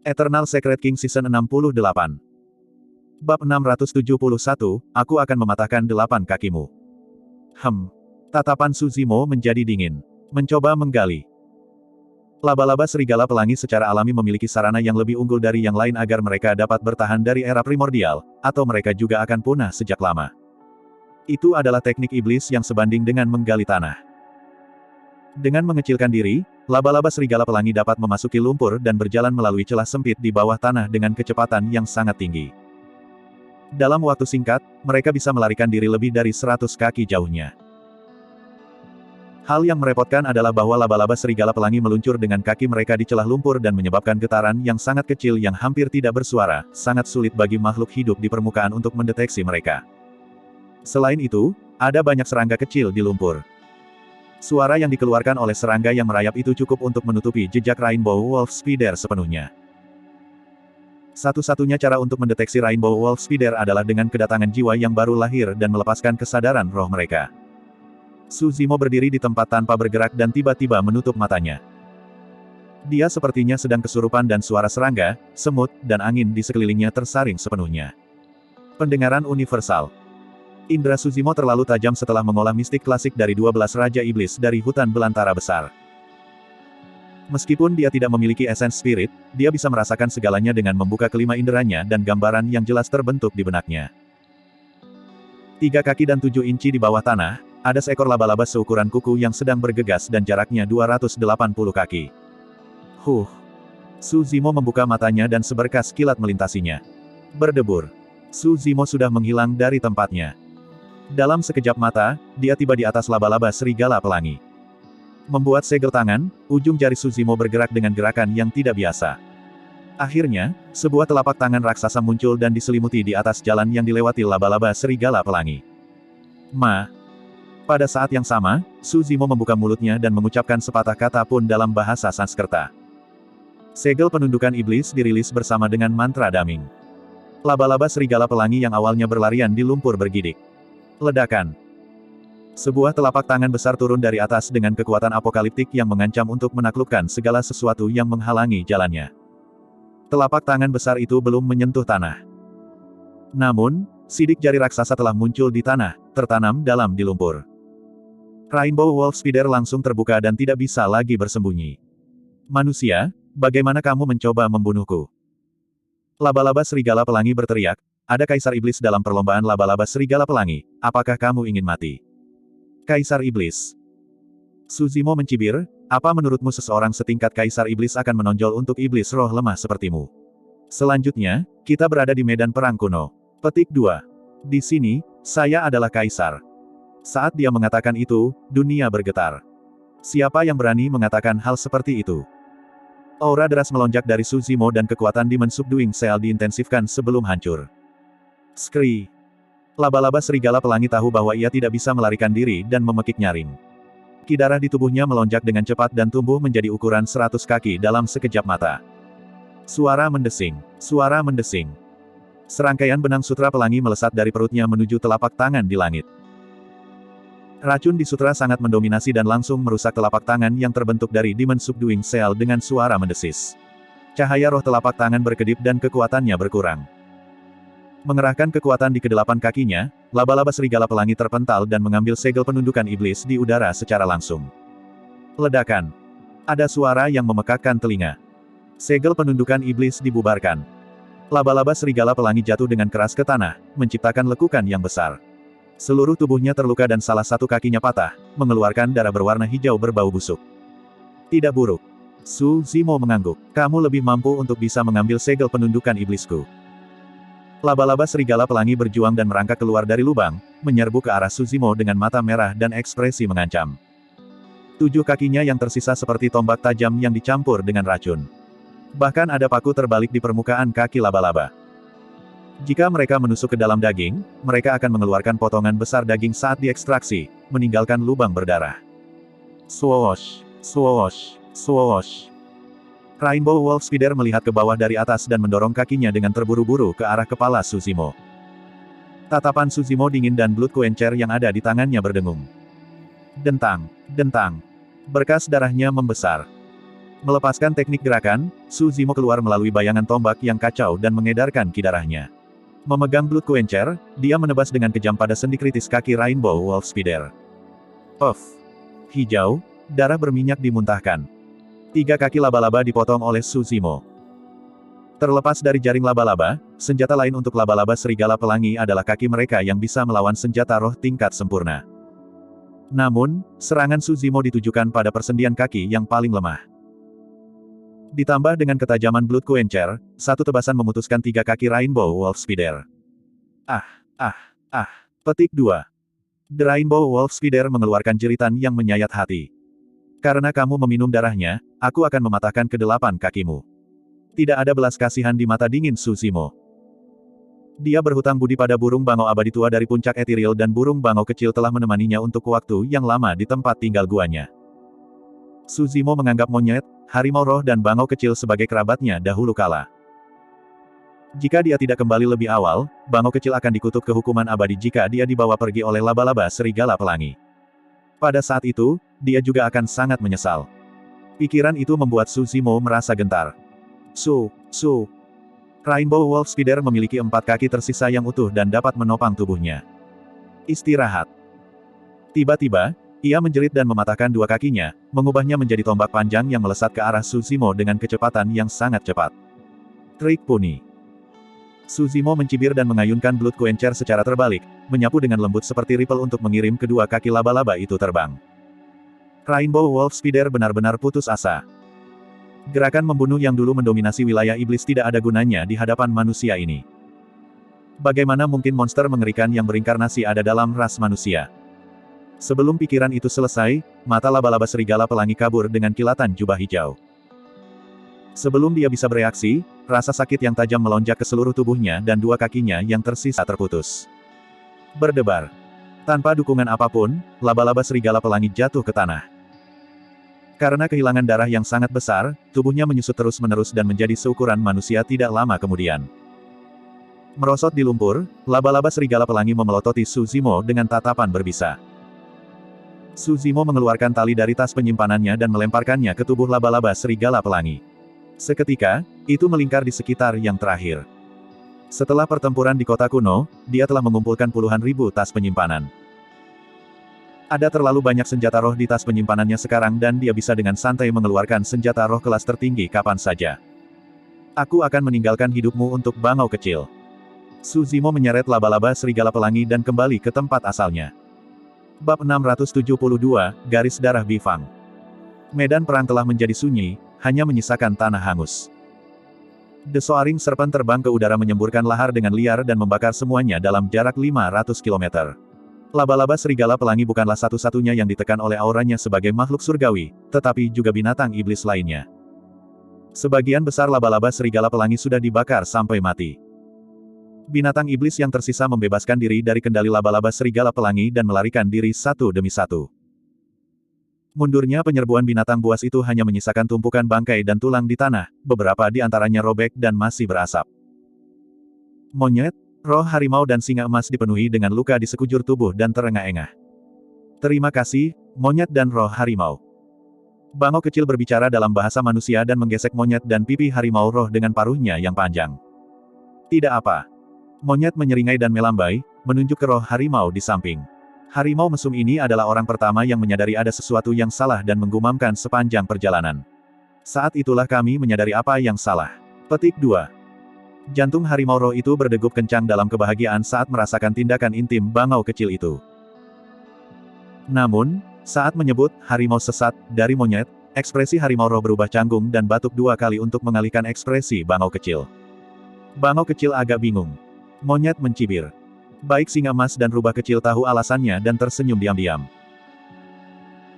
Eternal Secret King Season 68. Bab 671, aku akan mematahkan 8 kakimu. Tatapan Suzimo menjadi dingin. Mencoba menggali. Laba-laba serigala pelangi secara alami memiliki sarana yang lebih unggul dari yang lain agar mereka dapat bertahan dari era primordial, atau mereka juga akan punah sejak lama. Itu adalah teknik iblis yang sebanding dengan menggali tanah. Dengan mengecilkan diri, laba-laba serigala pelangi dapat memasuki lumpur dan berjalan melalui celah sempit di bawah tanah dengan kecepatan yang sangat tinggi. Dalam waktu singkat, mereka bisa melarikan diri lebih dari 100 kaki jauhnya. Hal yang merepotkan adalah bahwa laba-laba serigala pelangi meluncur dengan kaki mereka di celah lumpur dan menyebabkan getaran yang sangat kecil yang hampir tidak bersuara, sangat sulit bagi makhluk hidup di permukaan untuk mendeteksi mereka. Selain itu, ada banyak serangga kecil di lumpur. Suara yang dikeluarkan oleh serangga yang merayap itu cukup untuk menutupi jejak Rainbow Wolf Spider sepenuhnya. Satu-satunya cara untuk mendeteksi Rainbow Wolf Spider adalah dengan kedatangan jiwa yang baru lahir dan melepaskan kesadaran roh mereka. Suzimo berdiri di tempat tanpa bergerak dan tiba-tiba menutup matanya. Dia sepertinya sedang kesurupan dan suara serangga, semut, dan angin di sekelilingnya tersaring sepenuhnya. Pendengaran universal. Indra Suzimo terlalu tajam setelah mengolah mistik klasik dari 12 Raja Iblis dari hutan belantara besar. Meskipun dia tidak memiliki esens spirit, dia bisa merasakan segalanya dengan membuka kelima inderanya dan gambaran yang jelas terbentuk di benaknya. 3 kaki dan 7 inci di bawah tanah, ada seekor laba-laba seukuran kuku yang sedang bergegas dan jaraknya 280 kaki. Suzimo membuka matanya dan seberkas kilat melintasinya. Berdebur. Suzimo sudah menghilang dari tempatnya. Dalam sekejap mata, dia tiba di atas laba-laba serigala pelangi. Membuat segel tangan, ujung jari Suzimo bergerak dengan gerakan yang tidak biasa. Akhirnya, sebuah telapak tangan raksasa muncul dan diselimuti di atas jalan yang dilewati laba-laba serigala pelangi. Pada saat yang sama, Suzimo membuka mulutnya dan mengucapkan sepatah kata pun dalam bahasa Sanskerta. Segel penundukan iblis dirilis bersama dengan mantra daming. Laba-laba serigala pelangi yang awalnya berlarian di lumpur bergidik. Ledakan. Sebuah telapak tangan besar turun dari atas dengan kekuatan apokaliptik yang mengancam untuk menaklukkan segala sesuatu yang menghalangi jalannya. Telapak tangan besar itu belum menyentuh tanah. Namun, sidik jari raksasa telah muncul di tanah, tertanam dalam di lumpur. Rainbow Wolf Spider langsung terbuka dan tidak bisa lagi bersembunyi. Manusia, bagaimana kamu mencoba membunuhku? Laba-laba serigala pelangi berteriak. Ada Kaisar Iblis dalam perlombaan laba-laba serigala pelangi, apakah kamu ingin mati? Kaisar Iblis. Suzimo mencibir, apa menurutmu seseorang setingkat Kaisar Iblis akan menonjol untuk iblis roh lemah sepertimu? Selanjutnya, kita berada di medan perang kuno. Petik 2. Di sini, saya adalah Kaisar. Saat dia mengatakan itu, dunia bergetar. Siapa yang berani mengatakan hal seperti itu? Aura deras melonjak dari Suzimo dan kekuatan Demon Subduing Seal diintensifkan sebelum hancur. Skri. Laba-laba serigala pelangi tahu bahwa ia tidak bisa melarikan diri dan memekik nyaring. Ki darah di tubuhnya melonjak dengan cepat dan tumbuh menjadi ukuran 100 kaki dalam sekejap mata. Suara mendesing. Suara mendesing. Serangkaian benang sutra pelangi melesat dari perutnya menuju telapak tangan di langit. Racun di sutra sangat mendominasi dan langsung merusak telapak tangan yang terbentuk dari Demon Subduing Seal dengan suara mendesis. Cahaya roh telapak tangan berkedip dan kekuatannya berkurang. Mengerahkan kekuatan di kedelapan kakinya, laba-laba serigala pelangi terpental dan mengambil segel penundukan iblis di udara secara langsung. Ledakan. Ada suara yang memekakkan telinga. Segel penundukan iblis dibubarkan. Laba-laba serigala pelangi jatuh dengan keras ke tanah, menciptakan lekukan yang besar. Seluruh tubuhnya terluka dan salah satu kakinya patah, mengeluarkan darah berwarna hijau berbau busuk. Tidak buruk. Suzimo mengangguk. Kamu lebih mampu untuk bisa mengambil segel penundukan iblisku. Laba-laba serigala pelangi berjuang dan merangkak keluar dari lubang, menyerbu ke arah Suzimo dengan mata merah dan ekspresi mengancam. 7 kakinya yang tersisa seperti tombak tajam yang dicampur dengan racun. Bahkan ada paku terbalik di permukaan kaki laba-laba. Jika mereka menusuk ke dalam daging, mereka akan mengeluarkan potongan besar daging saat diekstraksi, meninggalkan lubang berdarah. Swoosh, swoosh, swoosh. Rainbow Wolf Spider melihat ke bawah dari atas dan mendorong kakinya dengan terburu-buru ke arah kepala Suzimo. Tatapan Suzimo dingin dan blood quencher yang ada di tangannya berdengung. Dentang, dentang. Berkas darahnya membesar. Melepaskan teknik gerakan, Su Zimo keluar melalui bayangan tombak yang kacau dan mengedarkan ki darahnya. Memegang Blood Quencher, dia menebas dengan kejam pada sendi kritis kaki Rainbow Wolf Spider. Puff. Hijau, darah berminyak dimuntahkan. 3 kaki laba-laba dipotong oleh Su Zimo. Terlepas dari jaring laba-laba, senjata lain untuk laba-laba serigala pelangi adalah kaki mereka yang bisa melawan senjata roh tingkat sempurna. Namun, serangan Su Zimo ditujukan pada persendian kaki yang paling lemah. Ditambah dengan ketajaman Blood Quencher, satu tebasan memutuskan 3 kaki Rainbow Wolf Spider. Petik 2. The Rainbow Wolf Spider mengeluarkan jeritan yang menyayat hati. Karena kamu meminum darahnya, aku akan mematahkan ke-8 kakimu. Tidak ada belas kasihan di mata dingin Su Zimo. Dia berhutang budi pada burung bangau abadi tua dari puncak etiril dan burung bangau kecil telah menemaninya untuk waktu yang lama di tempat tinggal guanya. Su Zimo menganggap monyet, harimau roh dan bangau kecil sebagai kerabatnya dahulu kala. Jika dia tidak kembali lebih awal, bangau kecil akan dikutuk ke hukuman abadi jika dia dibawa pergi oleh laba-laba serigala pelangi. Pada saat itu, dia juga akan sangat menyesal. Pikiran itu membuat Su Zimo merasa gentar. Rainbow Wolf Spider memiliki 4 kaki tersisa yang utuh dan dapat menopang tubuhnya. Istirahat. Tiba-tiba, ia menjerit dan mematahkan 2 kakinya, mengubahnya menjadi tombak panjang yang melesat ke arah Su Zimo dengan kecepatan yang sangat cepat. Trik Puni. Su Zimo mencibir dan mengayunkan Blood Quencher secara terbalik, menyapu dengan lembut seperti ripple untuk mengirim kedua kaki laba-laba itu terbang. Rainbow Wolf Spider benar-benar putus asa. Gerakan membunuh yang dulu mendominasi wilayah iblis tidak ada gunanya di hadapan manusia ini. Bagaimana mungkin monster mengerikan yang berinkarnasi ada dalam ras manusia? Sebelum pikiran itu selesai, mata laba-laba serigala pelangi kabur dengan kilatan jubah hijau. Sebelum dia bisa bereaksi, rasa sakit yang tajam melonjak ke seluruh tubuhnya dan 2 kakinya yang tersisa terputus. Berdebar. Tanpa dukungan apapun, laba-laba serigala pelangi jatuh ke tanah. Karena kehilangan darah yang sangat besar, tubuhnya menyusut terus-menerus dan menjadi seukuran manusia tidak lama kemudian. Merosot di lumpur, laba-laba serigala pelangi memelototi Su Zimo dengan tatapan berbisa. Su Zimo mengeluarkan tali dari tas penyimpanannya dan melemparkannya ke tubuh laba-laba serigala pelangi. Seketika, itu melingkar di sekitar yang terakhir. Setelah pertempuran di kota kuno, dia telah mengumpulkan puluhan ribu tas penyimpanan. Ada terlalu banyak senjata roh di tas penyimpanannya sekarang dan dia bisa dengan santai mengeluarkan senjata roh kelas tertinggi kapan saja. Aku akan meninggalkan hidupmu untuk bangau kecil. Su Zimo menyeret laba-laba serigala pelangi dan kembali ke tempat asalnya. Bab 672, Garis Darah Bifang. Medan perang telah menjadi sunyi, hanya menyisakan tanah hangus. The Soaring Serpent terbang ke udara menyemburkan lahar dengan liar dan membakar semuanya dalam jarak 500 km. Laba-laba serigala pelangi bukanlah satu-satunya yang ditekan oleh auranya sebagai makhluk surgawi, tetapi juga binatang iblis lainnya. Sebagian besar laba-laba serigala pelangi sudah dibakar sampai mati. Binatang iblis yang tersisa membebaskan diri dari kendali laba-laba serigala pelangi dan melarikan diri satu demi satu. Mundurnya penyerbuan binatang buas itu hanya menyisakan tumpukan bangkai dan tulang di tanah, beberapa di antaranya robek dan masih berasap. Monyet, roh harimau dan singa emas dipenuhi dengan luka di sekujur tubuh dan terengah-engah. Terima kasih, monyet dan roh harimau. Bangau kecil berbicara dalam bahasa manusia dan menggesek monyet dan pipi harimau roh dengan paruhnya yang panjang. Tidak apa. Monyet menyeringai dan melambai, menunjuk ke roh harimau di samping. Harimau mesum ini adalah orang pertama yang menyadari ada sesuatu yang salah dan menggumamkan sepanjang perjalanan. Saat itulah kami menyadari apa yang salah. Petik 2. Jantung harimau roh itu berdegup kencang dalam kebahagiaan saat merasakan tindakan intim bangau kecil itu. Namun, saat menyebut harimau sesat dari monyet, ekspresi harimau roh berubah canggung dan batuk 2 kali untuk mengalihkan ekspresi bangau kecil. Bangau kecil agak bingung. Monyet mencibir. Baik singa emas dan rubah kecil tahu alasannya dan tersenyum diam-diam.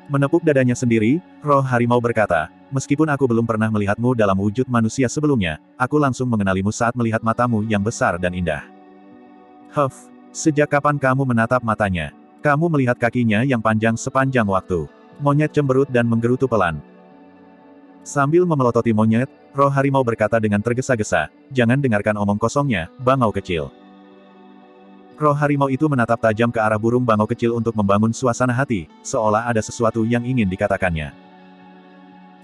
Menepuk dadanya sendiri, roh harimau berkata, meskipun aku belum pernah melihatmu dalam wujud manusia sebelumnya, aku langsung mengenalimu saat melihat matamu yang besar dan indah. Huff, sejak kapan kamu menatap matanya? Kamu melihat kakinya yang panjang sepanjang waktu. Monyet cemberut dan menggerutu pelan. Sambil memelototi monyet, roh harimau berkata dengan tergesa-gesa, jangan dengarkan omong kosongnya, bangau kecil. Roh harimau itu menatap tajam ke arah burung bangau kecil untuk membangun suasana hati, seolah ada sesuatu yang ingin dikatakannya.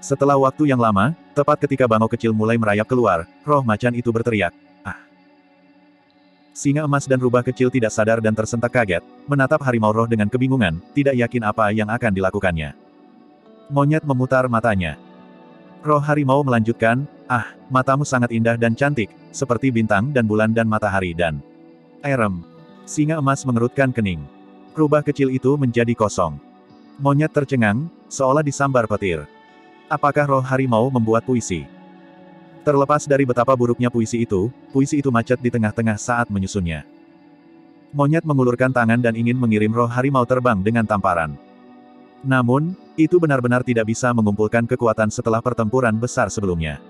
Setelah waktu yang lama, tepat ketika bangau kecil mulai merayap keluar, roh macan itu berteriak, "Ah!" Singa emas dan rubah kecil tidak sadar dan tersentak kaget, menatap harimau roh dengan kebingungan, tidak yakin apa yang akan dilakukannya. Monyet memutar matanya. Roh harimau melanjutkan, "Ah, matamu sangat indah dan cantik, seperti bintang dan bulan dan matahari dan airem." Singa emas mengerutkan kening. Rubah kecil itu menjadi kosong. Monyet tercengang, seolah disambar petir. Apakah roh harimau membuat puisi? Terlepas dari betapa buruknya puisi itu macet di tengah-tengah saat menyusunnya. Monyet mengulurkan tangan dan ingin mengirim roh harimau terbang dengan tamparan. Namun, itu benar-benar tidak bisa mengumpulkan kekuatan setelah pertempuran besar sebelumnya.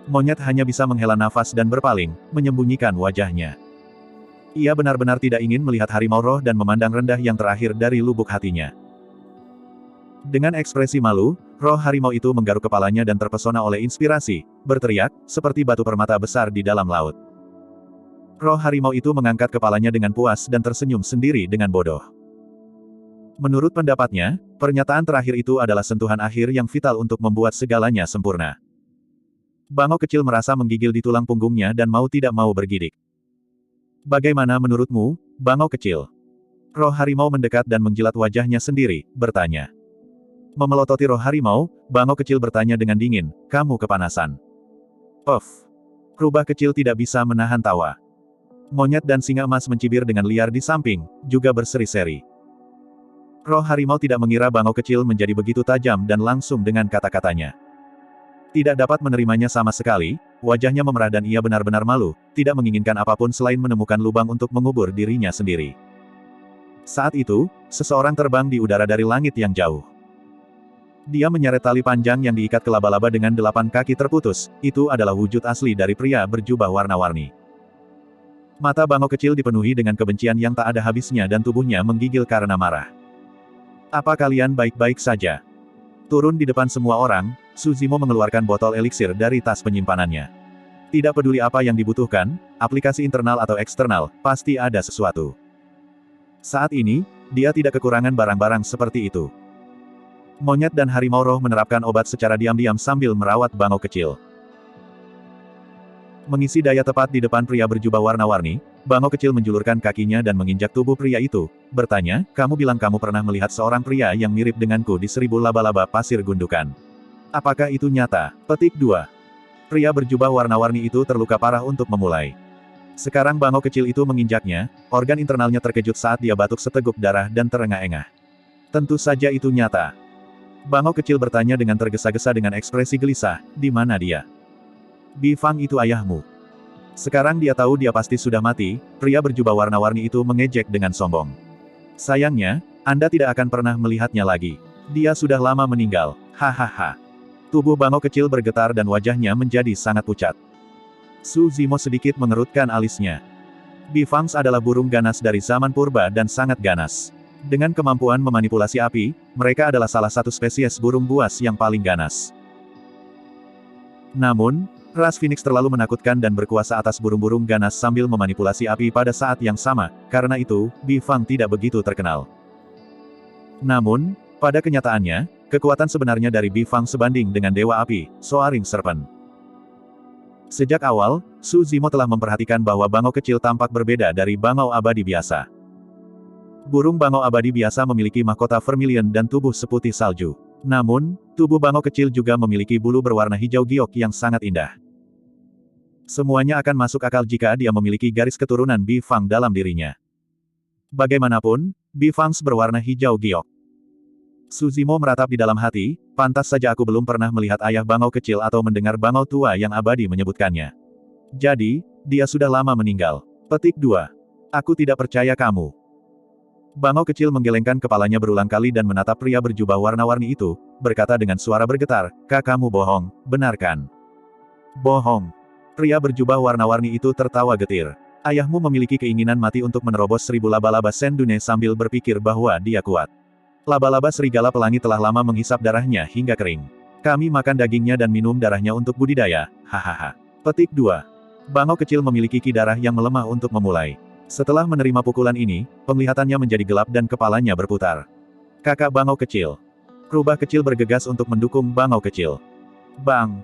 Monyet hanya bisa menghela nafas dan berpaling, menyembunyikan wajahnya. Ia benar-benar tidak ingin melihat harimau roh dan memandang rendah yang terakhir dari lubuk hatinya. Dengan ekspresi malu, roh harimau itu menggaruk kepalanya dan terpesona oleh inspirasi, berteriak, seperti batu permata besar di dalam laut. Roh harimau itu mengangkat kepalanya dengan puas dan tersenyum sendiri dengan bodoh. Menurut pendapatnya, pernyataan terakhir itu adalah sentuhan akhir yang vital untuk membuat segalanya sempurna. Bangau kecil merasa menggigil di tulang punggungnya dan mau tidak mau bergidik. "Bagaimana menurutmu, bangau kecil?" Roh harimau mendekat dan menjilat wajahnya sendiri, bertanya. Memelototi roh harimau, bangau kecil bertanya dengan dingin, "Kamu kepanasan?" "Of." Rubah kecil tidak bisa menahan tawa. Monyet dan singa emas mencibir dengan liar di samping, juga berseri-seri. Roh harimau tidak mengira bangau kecil menjadi begitu tajam dan langsung dengan kata-katanya. Tidak dapat menerimanya sama sekali, wajahnya memerah dan ia benar-benar malu, tidak menginginkan apapun selain menemukan lubang untuk mengubur dirinya sendiri. Saat itu, seseorang terbang di udara dari langit yang jauh. Dia menyeret tali panjang yang diikat ke laba-laba dengan 8 kaki terputus, itu adalah wujud asli dari pria berjubah warna-warni. Mata bangau kecil dipenuhi dengan kebencian yang tak ada habisnya dan tubuhnya menggigil karena marah. "Apa kalian baik-baik saja?" Turun di depan semua orang, Suzimo mengeluarkan botol eliksir dari tas penyimpanannya. Tidak peduli apa yang dibutuhkan, aplikasi internal atau eksternal, pasti ada sesuatu. Saat ini, dia tidak kekurangan barang-barang seperti itu. Monyet dan harimau roh menerapkan obat secara diam-diam sambil merawat bangau kecil. Mengisi daya tepat di depan pria berjubah warna-warni, bangau kecil menjulurkan kakinya dan menginjak tubuh pria itu, bertanya, "Kamu bilang kamu pernah melihat seorang pria yang mirip denganku di 1000 laba-laba pasir gundukan. Apakah itu nyata?" Petik 2. Pria berjubah warna-warni itu terluka parah untuk memulai. Sekarang bangau kecil itu menginjaknya, organ internalnya terkejut saat dia batuk seteguk darah dan terengah-engah. Tentu saja itu nyata. Bangau kecil bertanya dengan tergesa-gesa dengan ekspresi gelisah, "Di mana dia?" "Bi Fang itu ayahmu." Sekarang dia tahu dia pasti sudah mati, pria berjubah warna-warni itu mengejek dengan sombong. "Sayangnya, Anda tidak akan pernah melihatnya lagi. Dia sudah lama meninggal. Hahaha." Tubuh bangau kecil bergetar dan wajahnya menjadi sangat pucat. Su Zimo sedikit mengerutkan alisnya. Bi Fangs adalah burung ganas dari zaman purba dan sangat ganas. Dengan kemampuan memanipulasi api, mereka adalah salah satu spesies burung buas yang paling ganas. Namun, ras Phoenix terlalu menakutkan dan berkuasa atas burung-burung ganas sambil memanipulasi api pada saat yang sama, karena itu, Bi Fang tidak begitu terkenal. Namun, pada kenyataannya, kekuatan sebenarnya dari Bi Fang sebanding dengan Dewa Api, Soaring Serpent. Sejak awal, Su Zimo telah memperhatikan bahwa bangau kecil tampak berbeda dari bangau abadi biasa. Burung bangau abadi biasa memiliki mahkota vermilion dan tubuh seputih salju. Namun, tubuh bangau kecil juga memiliki bulu berwarna hijau giok yang sangat indah. Semuanya akan masuk akal jika dia memiliki garis keturunan Bi Fang dalam dirinya. Bagaimanapun, Bi Fangs berwarna hijau giok. Su Zimo meratap di dalam hati, pantas saja aku belum pernah melihat ayah bangau kecil atau mendengar bangau tua yang abadi menyebutkannya. Jadi, dia sudah lama meninggal. Petik 2. Aku tidak percaya kamu. Bangau kecil menggelengkan kepalanya berulang kali dan menatap pria berjubah warna-warni itu, berkata dengan suara bergetar, "Kamu bohong, benar kan?" "Bohong." Pria berjubah warna-warni itu tertawa getir. "Ayahmu memiliki keinginan mati untuk menerobos 1000 laba-laba Sendune sambil berpikir bahwa dia kuat. Laba-laba serigala pelangi telah lama menghisap darahnya hingga kering. Kami makan dagingnya dan minum darahnya untuk budidaya, hahaha." Petik 2. Bangau kecil memiliki ki darah yang melemah untuk memulai. Setelah menerima pukulan ini, penglihatannya menjadi gelap dan kepalanya berputar. "Kakak bangau kecil." Rubah kecil bergegas untuk mendukung bangau kecil. Bang!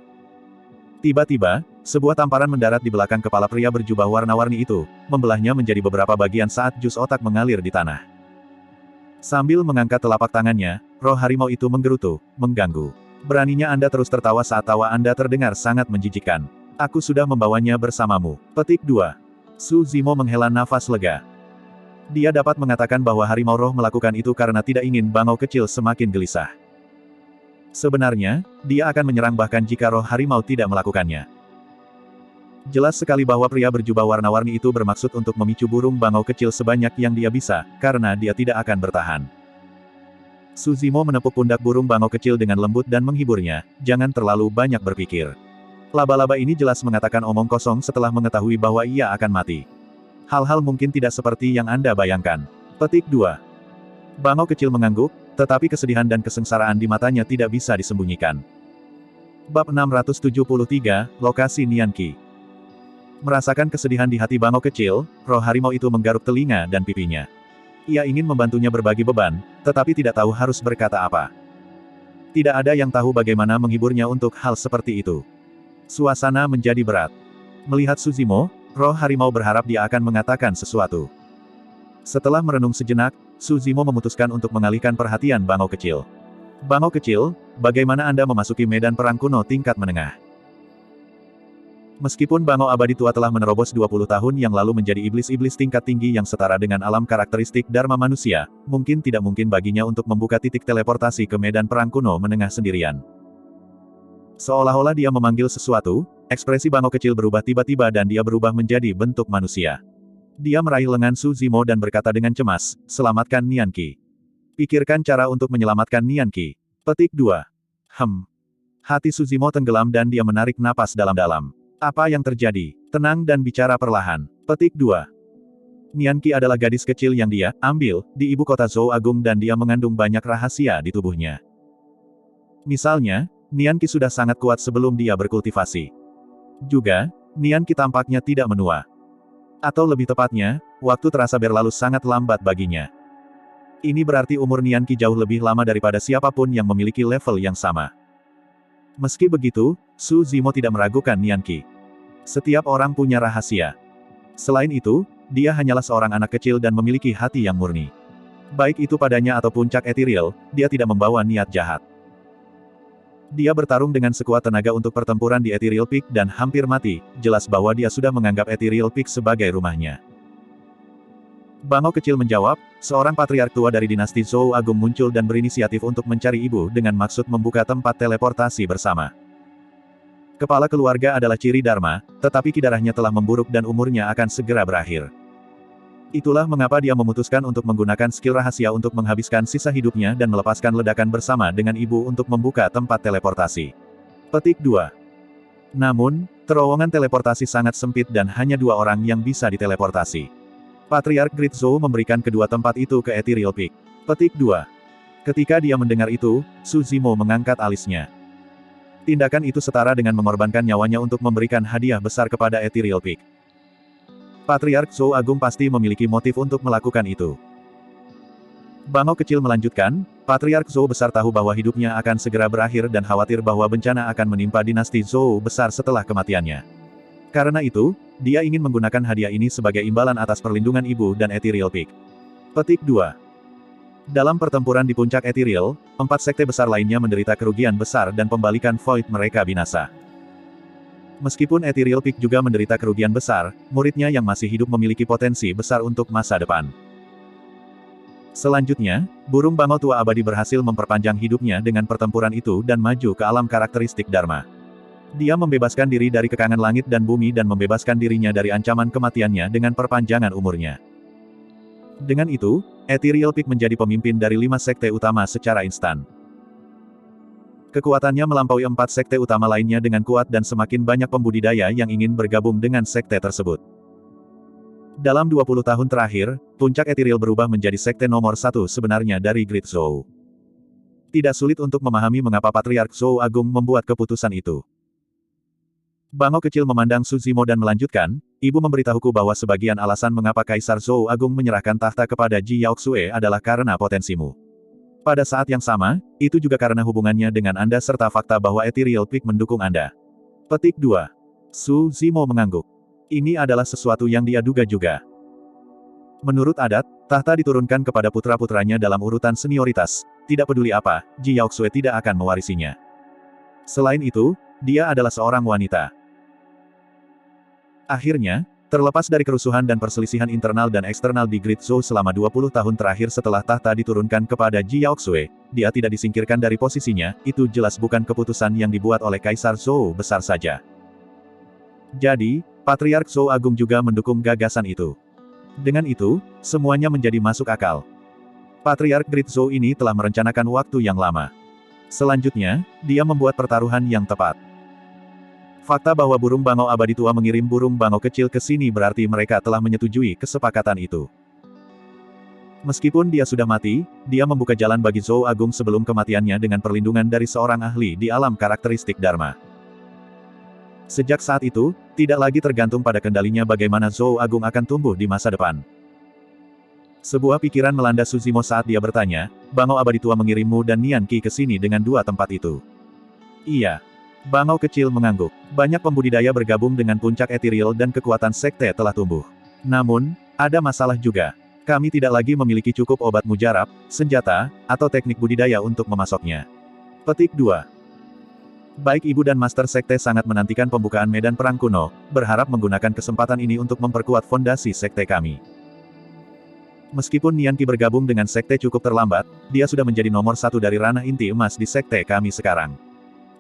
Tiba-tiba, sebuah tamparan mendarat di belakang kepala pria berjubah warna-warni itu, membelahnya menjadi beberapa bagian saat jus otak mengalir di tanah. Sambil mengangkat telapak tangannya, roh harimau itu menggerutu, mengganggu. Beraninya Anda terus tertawa saat tawa Anda terdengar sangat menjijikkan. Aku sudah membawanya bersamamu. Petik 2. Su Zimo menghela nafas lega. Dia dapat mengatakan bahwa harimau roh melakukan itu karena tidak ingin bangau kecil semakin gelisah. Sebenarnya, dia akan menyerang bahkan jika roh harimau tidak melakukannya. Jelas sekali bahwa pria berjubah warna-warni itu bermaksud untuk memicu burung bangau kecil sebanyak yang dia bisa, karena dia tidak akan bertahan. Su Zimo menepuk pundak burung bangau kecil dengan lembut dan menghiburnya, jangan terlalu banyak berpikir. Laba-laba ini jelas mengatakan omong kosong setelah mengetahui bahwa ia akan mati. Hal-hal mungkin tidak seperti yang Anda bayangkan. Petik 2. Bangau kecil mengangguk, tetapi kesedihan dan kesengsaraan di matanya tidak bisa disembunyikan. Bab 673, Lokasi Nianqi. Merasakan kesedihan di hati bangau kecil, roh harimau itu menggaruk telinga dan pipinya. Ia ingin membantunya berbagi beban, tetapi tidak tahu harus berkata apa. Tidak ada yang tahu bagaimana menghiburnya untuk hal seperti itu. Suasana menjadi berat. Melihat Su Zimo, roh harimau berharap dia akan mengatakan sesuatu. Setelah merenung sejenak, Su Zimo memutuskan untuk mengalihkan perhatian bangau kecil. Bangau kecil, bagaimana Anda memasuki medan perang kuno tingkat menengah? Meskipun bangau abadi tua telah menerobos 20 tahun yang lalu menjadi iblis-iblis tingkat tinggi yang setara dengan alam karakteristik Dharma manusia, mungkin tidak mungkin baginya untuk membuka titik teleportasi ke medan perang kuno menengah sendirian. Seolah-olah dia memanggil sesuatu, ekspresi bangau kecil berubah tiba-tiba dan dia berubah menjadi bentuk manusia. Dia meraih lengan Su Zimo dan berkata dengan cemas, selamatkan Nianqi. Pikirkan cara untuk menyelamatkan Nianqi. Petik 2. Hati Su Zimo tenggelam dan dia menarik napas dalam-dalam. Apa yang terjadi? Tenang dan bicara perlahan. Petik 2. Nianqi adalah gadis kecil yang dia ambil di ibu kota Zhou Agung dan dia mengandung banyak rahasia di tubuhnya. Misalnya, Nianqi sudah sangat kuat sebelum dia berkultivasi. Juga, Nianqi tampaknya tidak menua. Atau lebih tepatnya, waktu terasa berlalu sangat lambat baginya. Ini berarti umur Nianqi jauh lebih lama daripada siapapun yang memiliki level yang sama. Meski begitu, Su Zimo tidak meragukan Nianqi. Setiap orang punya rahasia. Selain itu, dia hanyalah seorang anak kecil dan memiliki hati yang murni. Baik itu padanya atau puncak ethereal, dia tidak membawa niat jahat. Dia bertarung dengan sekuat tenaga untuk pertempuran di Ethereal Peak dan hampir mati, jelas bahwa dia sudah menganggap Ethereal Peak sebagai rumahnya. Bangau kecil menjawab, seorang patriark tua dari dinasti Zhou Agung muncul dan berinisiatif untuk mencari ibu dengan maksud membuka tempat teleportasi bersama. Kepala keluarga adalah ciri Dharma, tetapi kidarahnya telah memburuk dan umurnya akan segera berakhir. Itulah mengapa dia memutuskan untuk menggunakan skill rahasia untuk menghabiskan sisa hidupnya dan melepaskan ledakan bersama dengan ibu untuk membuka tempat teleportasi. Petik 2. Namun, terowongan teleportasi sangat sempit dan hanya 2 orang yang bisa diteleportasi. Patriark Great Zhou memberikan kedua tempat itu ke Ethereal Peak. Petik 2. Ketika dia mendengar itu, Su Zimo mengangkat alisnya. Tindakan itu setara dengan mengorbankan nyawanya untuk memberikan hadiah besar kepada Ethereal Peak. Patriark Zhou Agung pasti memiliki motif untuk melakukan itu. Bangau kecil melanjutkan, Patriark Zhou besar tahu bahwa hidupnya akan segera berakhir dan khawatir bahwa bencana akan menimpa dinasti Zhou besar setelah kematiannya. Karena itu, dia ingin menggunakan hadiah ini sebagai imbalan atas perlindungan ibu dan Ethereal Peak. Petik 2. Dalam pertempuran di puncak Ethereal, 4 sekte besar lainnya menderita kerugian besar dan pembalikan Void mereka binasa. Meskipun Ethereal Peak juga menderita kerugian besar, muridnya yang masih hidup memiliki potensi besar untuk masa depan. Selanjutnya, burung bangau tua abadi berhasil memperpanjang hidupnya dengan pertempuran itu dan maju ke alam karakteristik Dharma. Dia membebaskan diri dari kekangan langit dan bumi dan membebaskan dirinya dari ancaman kematiannya dengan perpanjangan umurnya. Dengan itu, Ethereal Peak menjadi pemimpin dari 5 sekte utama secara instan. Kekuatannya melampaui 4 sekte utama lainnya dengan kuat dan semakin banyak pembudidaya yang ingin bergabung dengan sekte tersebut. Dalam 20 tahun terakhir, puncak Ethereal berubah menjadi sekte nomor 1 sebenarnya dari Great Zhou. Tidak sulit untuk memahami mengapa Patriark Zhou Agung membuat keputusan itu. Bangau kecil memandang Su Zimo dan melanjutkan, ibu memberitahuku bahwa sebagian alasan mengapa Kaisar Zhou Agung menyerahkan tahta kepada Ji Yaoxue adalah karena potensimu. Pada saat yang sama, itu juga karena hubungannya dengan Anda serta fakta bahwa Ethereal Peak mendukung Anda. Petik 2. Su Zimo mengangguk. Ini adalah sesuatu yang dia duga juga. Menurut adat, tahta diturunkan kepada putra-putranya dalam urutan senioritas. Tidak peduli apa, Ji Yaoxue tidak akan mewarisinya. Selain itu, dia adalah seorang wanita. Akhirnya, terlepas dari kerusuhan dan perselisihan internal dan eksternal di Great Zhou selama 20 tahun terakhir setelah tahta diturunkan kepada Ji Yaoxue, dia tidak disingkirkan dari posisinya, itu jelas bukan keputusan yang dibuat oleh Kaisar Zhou besar saja. Jadi, Patriark Zhou Agung juga mendukung gagasan itu. Dengan itu, semuanya menjadi masuk akal. Patriark Great Zhou ini telah merencanakan waktu yang lama. Selanjutnya, dia membuat pertaruhan yang tepat. Fakta bahwa burung bangau abadi tua mengirim burung bangau kecil ke sini berarti mereka telah menyetujui kesepakatan itu. Meskipun dia sudah mati, dia membuka jalan bagi Zhou Agung sebelum kematiannya dengan perlindungan dari seorang ahli di alam karakteristik Dharma. Sejak saat itu, tidak lagi tergantung pada kendalinya bagaimana Zhou Agung akan tumbuh di masa depan. Sebuah pikiran melanda Su Zimo saat dia bertanya, bangau abadi tua mengirimmu dan Nian Qi ke sini dengan dua tempat itu. Iya. Bangau kecil mengangguk. Banyak pembudidaya bergabung dengan puncak ethereal dan kekuatan sekte telah tumbuh. Namun, ada masalah juga. Kami tidak lagi memiliki cukup obat mujarab, senjata, atau teknik budidaya untuk memasoknya. Petik 2. Baik Ibu dan Master Sekte sangat menantikan pembukaan medan perang kuno, berharap menggunakan kesempatan ini untuk memperkuat fondasi sekte kami. Meskipun Nian Qi bergabung dengan sekte cukup terlambat, dia sudah menjadi nomor satu dari ranah inti emas di sekte kami sekarang.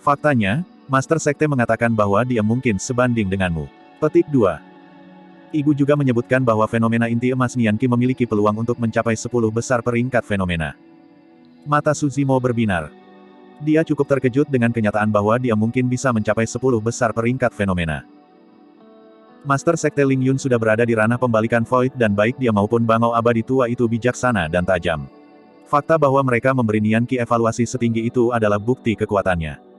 Faktanya, Master Sekte mengatakan bahwa dia mungkin sebanding denganmu. Petik 2. Ibu juga menyebutkan bahwa fenomena inti emas Nian Qi memiliki peluang untuk mencapai 10 besar peringkat fenomena. Mata Su Zimo berbinar. Dia cukup terkejut dengan kenyataan bahwa dia mungkin bisa mencapai 10 besar peringkat fenomena. Master Sekte Ling Yun sudah berada di ranah pembalikan Void dan baik dia maupun bangau abadi tua itu bijaksana dan tajam. Fakta bahwa mereka memberi Nian Qi evaluasi setinggi itu adalah bukti kekuatannya.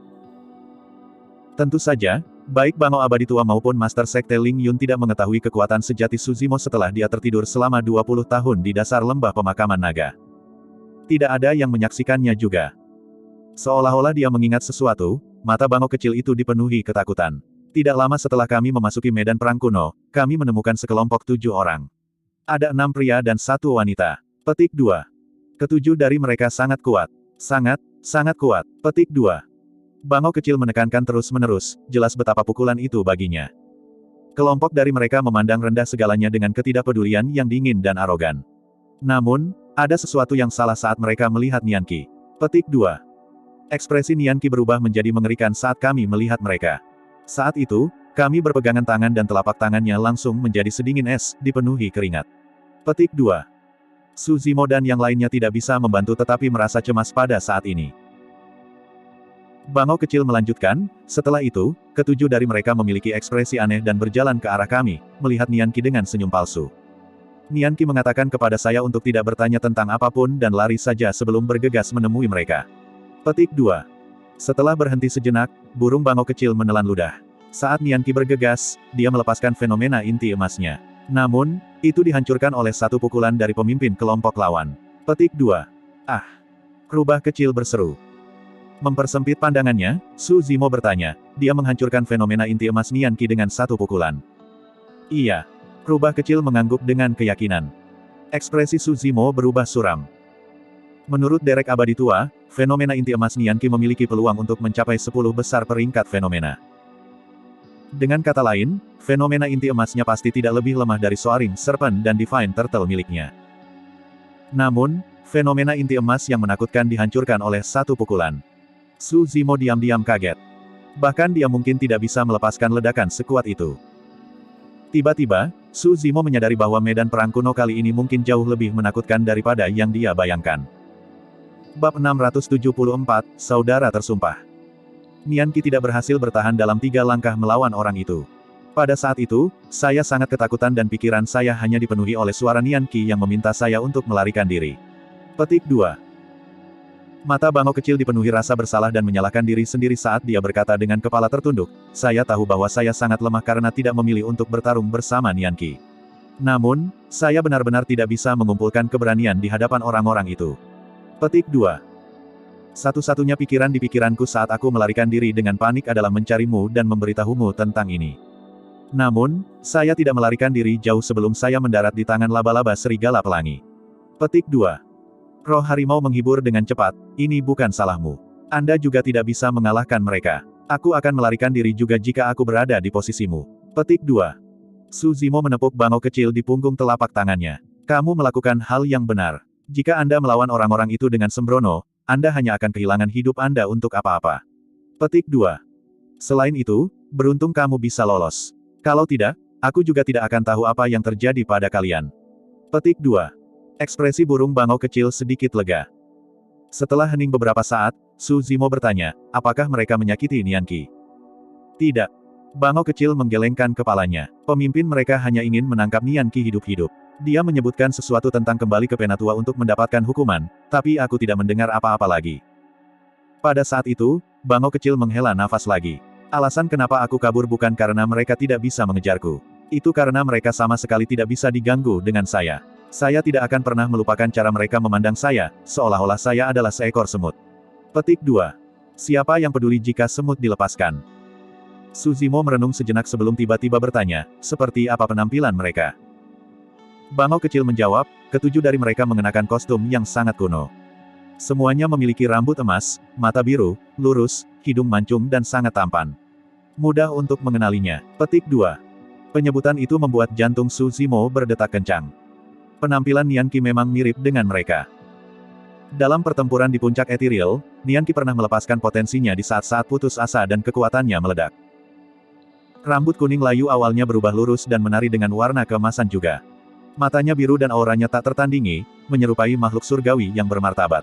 Tentu saja, baik bangau abadi tua maupun Master Sekte Ling Yun tidak mengetahui kekuatan sejati Su Zimo setelah dia tertidur selama 20 tahun di dasar lembah pemakaman naga. Tidak ada yang menyaksikannya juga. Seolah-olah dia mengingat sesuatu, mata bangau kecil itu dipenuhi ketakutan. Tidak lama setelah kami memasuki medan perang kuno, kami menemukan sekelompok 7 orang. Ada 6 pria dan 1 wanita. Petik 2. Ketujuh dari mereka sangat kuat. Sangat kuat. Petik 2. Bangau kecil menekankan terus-menerus, jelas betapa pukulan itu baginya. Kelompok dari mereka memandang rendah segalanya dengan ketidakpedulian yang dingin dan arogan. Namun, ada sesuatu yang salah saat mereka melihat Nian Qi. Petik 2. Ekspresi Nian Qi berubah menjadi mengerikan saat kami melihat mereka. Saat itu, kami berpegangan tangan dan telapak tangannya langsung menjadi sedingin es, dipenuhi keringat. Petik 2. Su Zimo dan yang lainnya tidak bisa membantu tetapi merasa cemas pada saat ini. Bangau kecil melanjutkan, setelah itu, ketujuh dari mereka memiliki ekspresi aneh dan berjalan ke arah kami, melihat Nian Qi dengan senyum palsu. Nian Qi mengatakan kepada saya untuk tidak bertanya tentang apapun dan lari saja sebelum bergegas menemui mereka. Petik 2. Setelah berhenti sejenak, burung bangau kecil menelan ludah. Saat Nian Qi bergegas, dia melepaskan fenomena inti emasnya. Namun, itu dihancurkan oleh satu pukulan dari pemimpin kelompok lawan. Petik 2. Ah! Rubah kecil berseru. Mempersempit pandangannya, Su Zimo bertanya, dia menghancurkan fenomena inti emas Nian Qi dengan satu pukulan. Iya. Rubah kecil mengangguk dengan keyakinan. Ekspresi Su Zimo berubah suram. Menurut Derek Abadi Tua, fenomena inti emas Nian Qi memiliki peluang untuk mencapai 10 besar peringkat fenomena. Dengan kata lain, fenomena inti emasnya pasti tidak lebih lemah dari Soaring Serpent dan Divine Turtle miliknya. Namun, fenomena inti emas yang menakutkan dihancurkan oleh satu pukulan. Su Zimo diam-diam kaget. Bahkan dia mungkin tidak bisa melepaskan ledakan sekuat itu. Tiba-tiba, Su Zimo menyadari bahwa medan perang kuno kali ini mungkin jauh lebih menakutkan daripada yang dia bayangkan. Bab 674, Saudara Tersumpah. Nian Qi tidak berhasil bertahan dalam 3 langkah melawan orang itu. Pada saat itu, saya sangat ketakutan dan pikiran saya hanya dipenuhi oleh suara Nian Qi yang meminta saya untuk melarikan diri. Petik 2. Mata bangau kecil dipenuhi rasa bersalah dan menyalahkan diri sendiri saat dia berkata dengan kepala tertunduk, saya tahu bahwa saya sangat lemah karena tidak memilih untuk bertarung bersama Nian Qi. Namun, saya benar-benar tidak bisa mengumpulkan keberanian di hadapan orang-orang itu. Petik 2. Satu-satunya pikiran di pikiranku saat aku melarikan diri dengan panik adalah mencarimu dan memberitahumu tentang ini. Namun, saya tidak melarikan diri jauh sebelum saya mendarat di tangan laba-laba serigala pelangi. Petik 2. Roh harimau menghibur dengan cepat, ini bukan salahmu. Anda juga tidak bisa mengalahkan mereka. Aku akan melarikan diri juga jika aku berada di posisimu. Petik 2. Su Zimo menepuk bangau kecil di punggung telapak tangannya. Kamu melakukan hal yang benar. Jika Anda melawan orang-orang itu dengan sembrono, Anda hanya akan kehilangan hidup Anda untuk apa-apa. Petik 2. Selain itu, beruntung kamu bisa lolos. Kalau tidak, aku juga tidak akan tahu apa yang terjadi pada kalian. Petik 2. Ekspresi burung bangau kecil sedikit lega. Setelah hening beberapa saat, Su Zimo bertanya, apakah mereka menyakiti Nianqi? Tidak. Bangau kecil menggelengkan kepalanya. Pemimpin mereka hanya ingin menangkap Nianqi hidup-hidup. Dia menyebutkan sesuatu tentang kembali ke Penatua untuk mendapatkan hukuman, tapi aku tidak mendengar apa-apa lagi. Pada saat itu, bangau kecil menghela nafas lagi. Alasan kenapa aku kabur bukan karena mereka tidak bisa mengejarku. Itu karena mereka sama sekali tidak bisa diganggu dengan saya. Saya tidak akan pernah melupakan cara mereka memandang saya, seolah-olah saya adalah seekor semut. Petik 2. Siapa yang peduli jika semut dilepaskan? Su Zimo merenung sejenak sebelum tiba-tiba bertanya, seperti apa penampilan mereka? Bangau kecil menjawab, ketujuh dari mereka mengenakan kostum yang sangat kuno. Semuanya memiliki rambut emas, mata biru, lurus, hidung mancung dan sangat tampan. Mudah untuk mengenalinya. Petik 2. Penyebutan itu membuat jantung Su Zimo berdetak kencang. Penampilan Nianqi memang mirip dengan mereka. Dalam pertempuran di puncak Ethereal, Nianqi pernah melepaskan potensinya di saat-saat putus asa dan kekuatannya meledak. Rambut kuning layu awalnya berubah lurus dan menari dengan warna keemasan juga. Matanya biru dan auranya tak tertandingi, menyerupai makhluk surgawi yang bermartabat.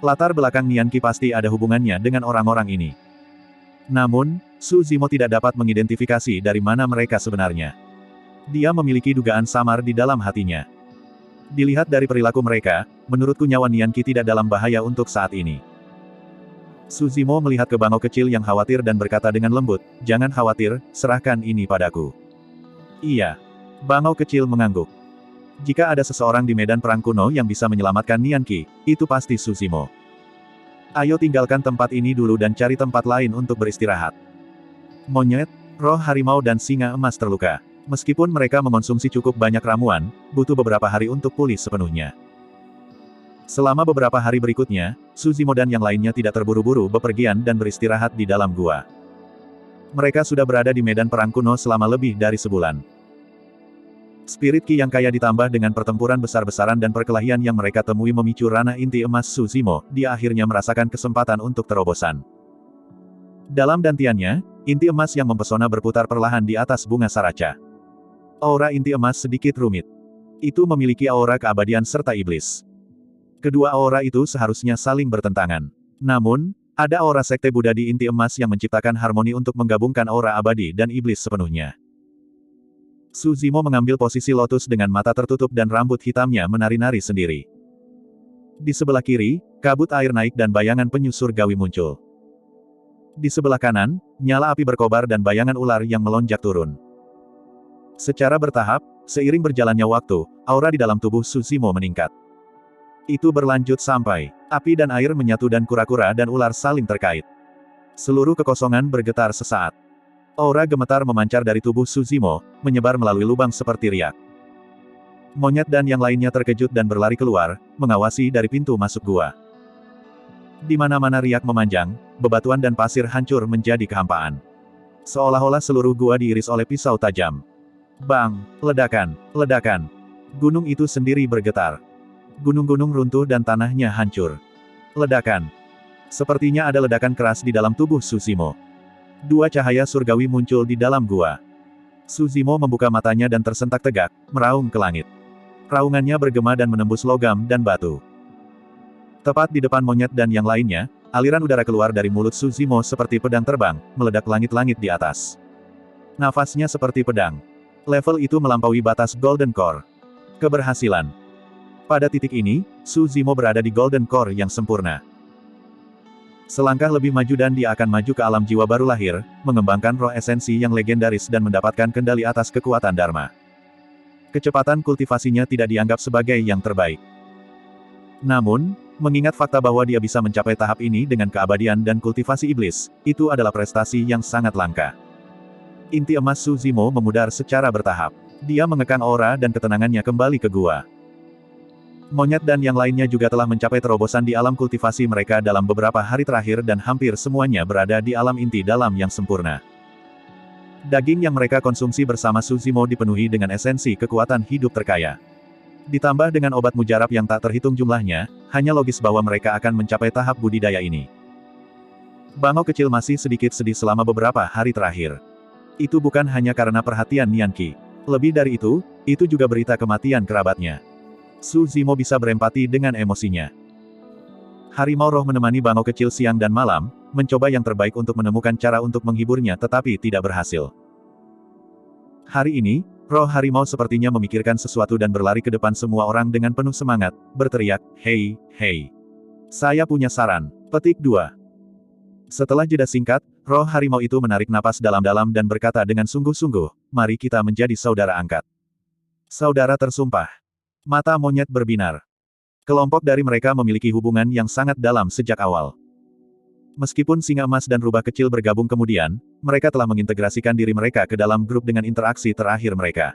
Latar belakang Nianqi pasti ada hubungannya dengan orang-orang ini. Namun, Su Zimo tidak dapat mengidentifikasi dari mana mereka sebenarnya. Dia memiliki dugaan samar di dalam hatinya. Dilihat dari perilaku mereka, menurutku nyawa Nianqi tidak dalam bahaya untuk saat ini. Su Zimo melihat ke bangau kecil yang khawatir dan berkata dengan lembut, jangan khawatir, serahkan ini padaku. Iya. Bangau kecil mengangguk. Jika ada seseorang di medan perang kuno yang bisa menyelamatkan Nianqi, itu pasti Su Zimo. Ayo tinggalkan tempat ini dulu dan cari tempat lain untuk beristirahat. Monyet, roh harimau dan singa emas terluka. Meskipun mereka mengonsumsi cukup banyak ramuan, butuh beberapa hari untuk pulih sepenuhnya. Selama beberapa hari berikutnya, Su Zimo dan yang lainnya tidak terburu-buru bepergian dan beristirahat di dalam gua. Mereka sudah berada di medan perang kuno selama lebih dari sebulan. Spirit Ki yang kaya ditambah dengan pertempuran besar-besaran dan perkelahian yang mereka temui memicu ranah inti emas Su Zimo, dia akhirnya merasakan kesempatan untuk terobosan. Dalam dantiannya, inti emas yang mempesona berputar perlahan di atas bunga saraca. Aura inti emas sedikit rumit. Itu memiliki aura keabadian serta iblis. Kedua aura itu seharusnya saling bertentangan. Namun, ada aura sekte Buddha di inti emas yang menciptakan harmoni untuk menggabungkan aura abadi dan iblis sepenuhnya. Su Zimo mengambil posisi lotus dengan mata tertutup dan rambut hitamnya menari-nari sendiri. Di sebelah kiri, kabut air naik dan bayangan penyu surgawi muncul. Di sebelah kanan, nyala api berkobar dan bayangan ular yang melonjak turun. Secara bertahap, seiring berjalannya waktu, aura di dalam tubuh Su Zimo meningkat. Itu berlanjut sampai api dan air menyatu dan kura-kura dan ular saling terkait. Seluruh kekosongan bergetar sesaat. Aura gemetar memancar dari tubuh Su Zimo, menyebar melalui lubang seperti riak. Monyet dan yang lainnya terkejut dan berlari keluar, mengawasi dari pintu masuk gua. Di mana-mana riak memanjang, bebatuan dan pasir hancur menjadi kehampaan. Seolah-olah seluruh gua diiris oleh pisau tajam. Bang! Ledakan! Ledakan! Gunung itu sendiri bergetar. Gunung-gunung runtuh dan tanahnya hancur. Ledakan! Sepertinya ada ledakan keras di dalam tubuh Su Zimo. Dua cahaya surgawi muncul di dalam gua. Su Zimo membuka matanya dan tersentak tegak, meraung ke langit. Raungannya bergema dan menembus logam dan batu. Tepat di depan monyet dan yang lainnya, aliran udara keluar dari mulut Su Zimo seperti pedang terbang, meledak langit-langit di atas. Nafasnya seperti pedang. Level itu melampaui batas Golden Core. Keberhasilan. Pada titik ini, Su Zimo berada di Golden Core yang sempurna. Selangkah lebih maju dan dia akan maju ke alam jiwa baru lahir, mengembangkan roh esensi yang legendaris dan mendapatkan kendali atas kekuatan Dharma. Kecepatan kultivasinya tidak dianggap sebagai yang terbaik. Namun, Mengingat fakta bahwa dia bisa mencapai tahap ini dengan keabadian dan kultivasi iblis, itu adalah prestasi yang sangat langka. Inti emas Su Zimo memudar secara bertahap. Dia mengekang aura dan ketenangannya kembali ke gua. Monyet dan yang lainnya juga telah mencapai terobosan di alam kultivasi mereka dalam beberapa hari terakhir dan hampir semuanya berada di alam inti dalam yang sempurna. Daging yang mereka konsumsi bersama Su Zimo dipenuhi dengan esensi kekuatan hidup terkaya. Ditambah dengan obat mujarab yang tak terhitung jumlahnya, hanya logis bahwa mereka akan mencapai tahap budidaya ini. Bangau kecil masih sedikit sedih selama beberapa hari terakhir. Itu bukan hanya karena perhatian Nian Qi. Lebih dari itu juga berita kematian kerabatnya. Su Zimo bisa berempati dengan emosinya. Harimau roh menemani bangau kecil siang dan malam, mencoba yang terbaik untuk menemukan cara untuk menghiburnya tetapi tidak berhasil. Hari ini, roh harimau sepertinya memikirkan sesuatu dan berlari ke depan semua orang dengan penuh semangat, berteriak, "Hei, hei. Saya punya saran." Petik 2. Setelah jeda singkat, roh harimau itu menarik napas dalam-dalam dan berkata dengan sungguh-sungguh, "Mari kita menjadi saudara angkat." Saudara tersumpah. Mata monyet berbinar. Kelompok dari mereka memiliki hubungan yang sangat dalam sejak awal. Meskipun singa emas dan rubah kecil bergabung kemudian, mereka telah mengintegrasikan diri mereka ke dalam grup dengan interaksi terakhir mereka.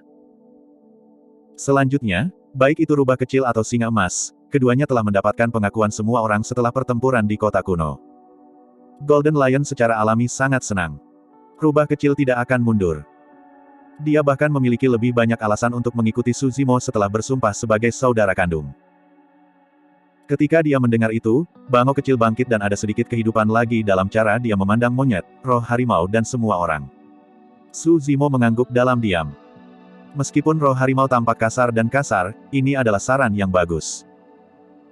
Selanjutnya, baik itu rubah kecil atau singa emas, keduanya telah mendapatkan pengakuan semua orang setelah pertempuran di kota kuno. Golden Lion secara alami sangat senang. Rubah kecil tidak akan mundur. Dia bahkan memiliki lebih banyak alasan untuk mengikuti Su Zimo setelah bersumpah sebagai saudara kandung. Ketika dia mendengar itu, bangau kecil bangkit dan ada sedikit kehidupan lagi dalam cara dia memandang monyet, roh harimau dan semua orang. Su Zimo mengangguk dalam diam. Meskipun roh harimau tampak kasar, ini adalah saran yang bagus.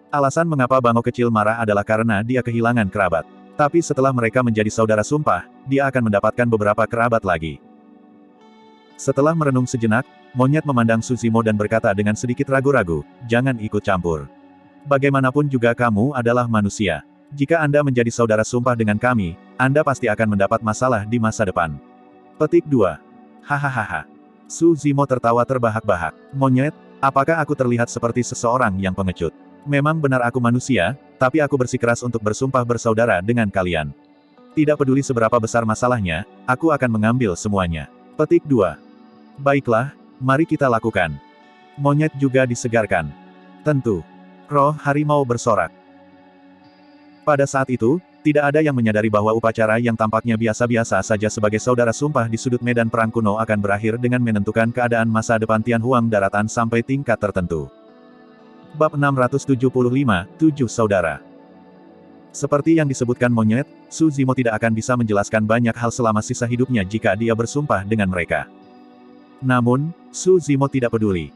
Alasan mengapa bangau kecil marah adalah karena dia kehilangan kerabat. Tapi setelah mereka menjadi saudara sumpah, dia akan mendapatkan beberapa kerabat lagi. Setelah merenung sejenak, monyet memandang Su Zimo dan berkata dengan sedikit ragu-ragu, "Jangan ikut campur. Bagaimanapun juga kamu adalah manusia. Jika Anda menjadi saudara sumpah dengan kami, Anda pasti akan mendapat masalah di masa depan." Petik 2. Hahaha. Su Zimo tertawa terbahak-bahak. "Monyet, apakah aku terlihat seperti seseorang yang pengecut? Memang benar aku manusia, tapi aku bersikeras untuk bersumpah bersaudara dengan kalian. Tidak peduli seberapa besar masalahnya, aku akan mengambil semuanya." Petik 2. Baiklah, mari kita lakukan. Monyet juga disegarkan. Tentu. Roh harimau bersorak. Pada saat itu, tidak ada yang menyadari bahwa upacara yang tampaknya biasa-biasa saja sebagai saudara sumpah di sudut medan perang kuno akan berakhir dengan menentukan keadaan masa depan Tianhuang daratan sampai tingkat tertentu. Bab 675, 7 Saudara. Seperti yang disebutkan monyet, Su Zimo tidak akan bisa menjelaskan banyak hal selama sisa hidupnya jika dia bersumpah dengan mereka. Namun, Su Zimo tidak peduli.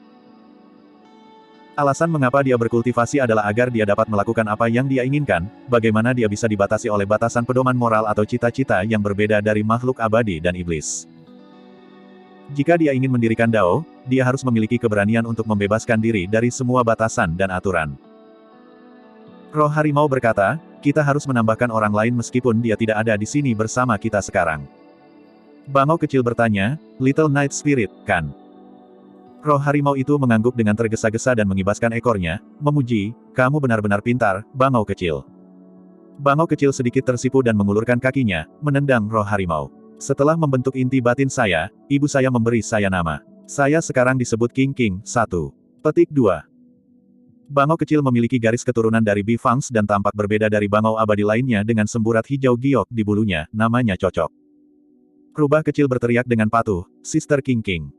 Alasan mengapa dia berkultivasi adalah agar dia dapat melakukan apa yang dia inginkan, bagaimana dia bisa dibatasi oleh batasan pedoman moral atau cita-cita yang berbeda dari makhluk abadi dan iblis. Jika dia ingin mendirikan Dao, dia harus memiliki keberanian untuk membebaskan diri dari semua batasan dan aturan. Roh harimau berkata, "Kita harus menambahkan orang lain meskipun dia tidak ada di sini bersama kita sekarang." Bangau kecil bertanya, "Little Night Spirit, kan?" Roh harimau itu mengangguk dengan tergesa-gesa dan mengibaskan ekornya, memuji, "Kamu benar-benar pintar, bangau kecil." Bangau kecil sedikit tersipu dan mengulurkan kakinya, menendang roh harimau. "Setelah membentuk inti batin saya, ibu saya memberi saya nama. Saya sekarang disebut King King, 1. Petik 2. Bangau kecil memiliki garis keturunan dari Bifangs dan tampak berbeda dari bangau abadi lainnya dengan semburat hijau giok di bulunya, namanya cocok. Rubah kecil berteriak dengan patuh, "Sister King King."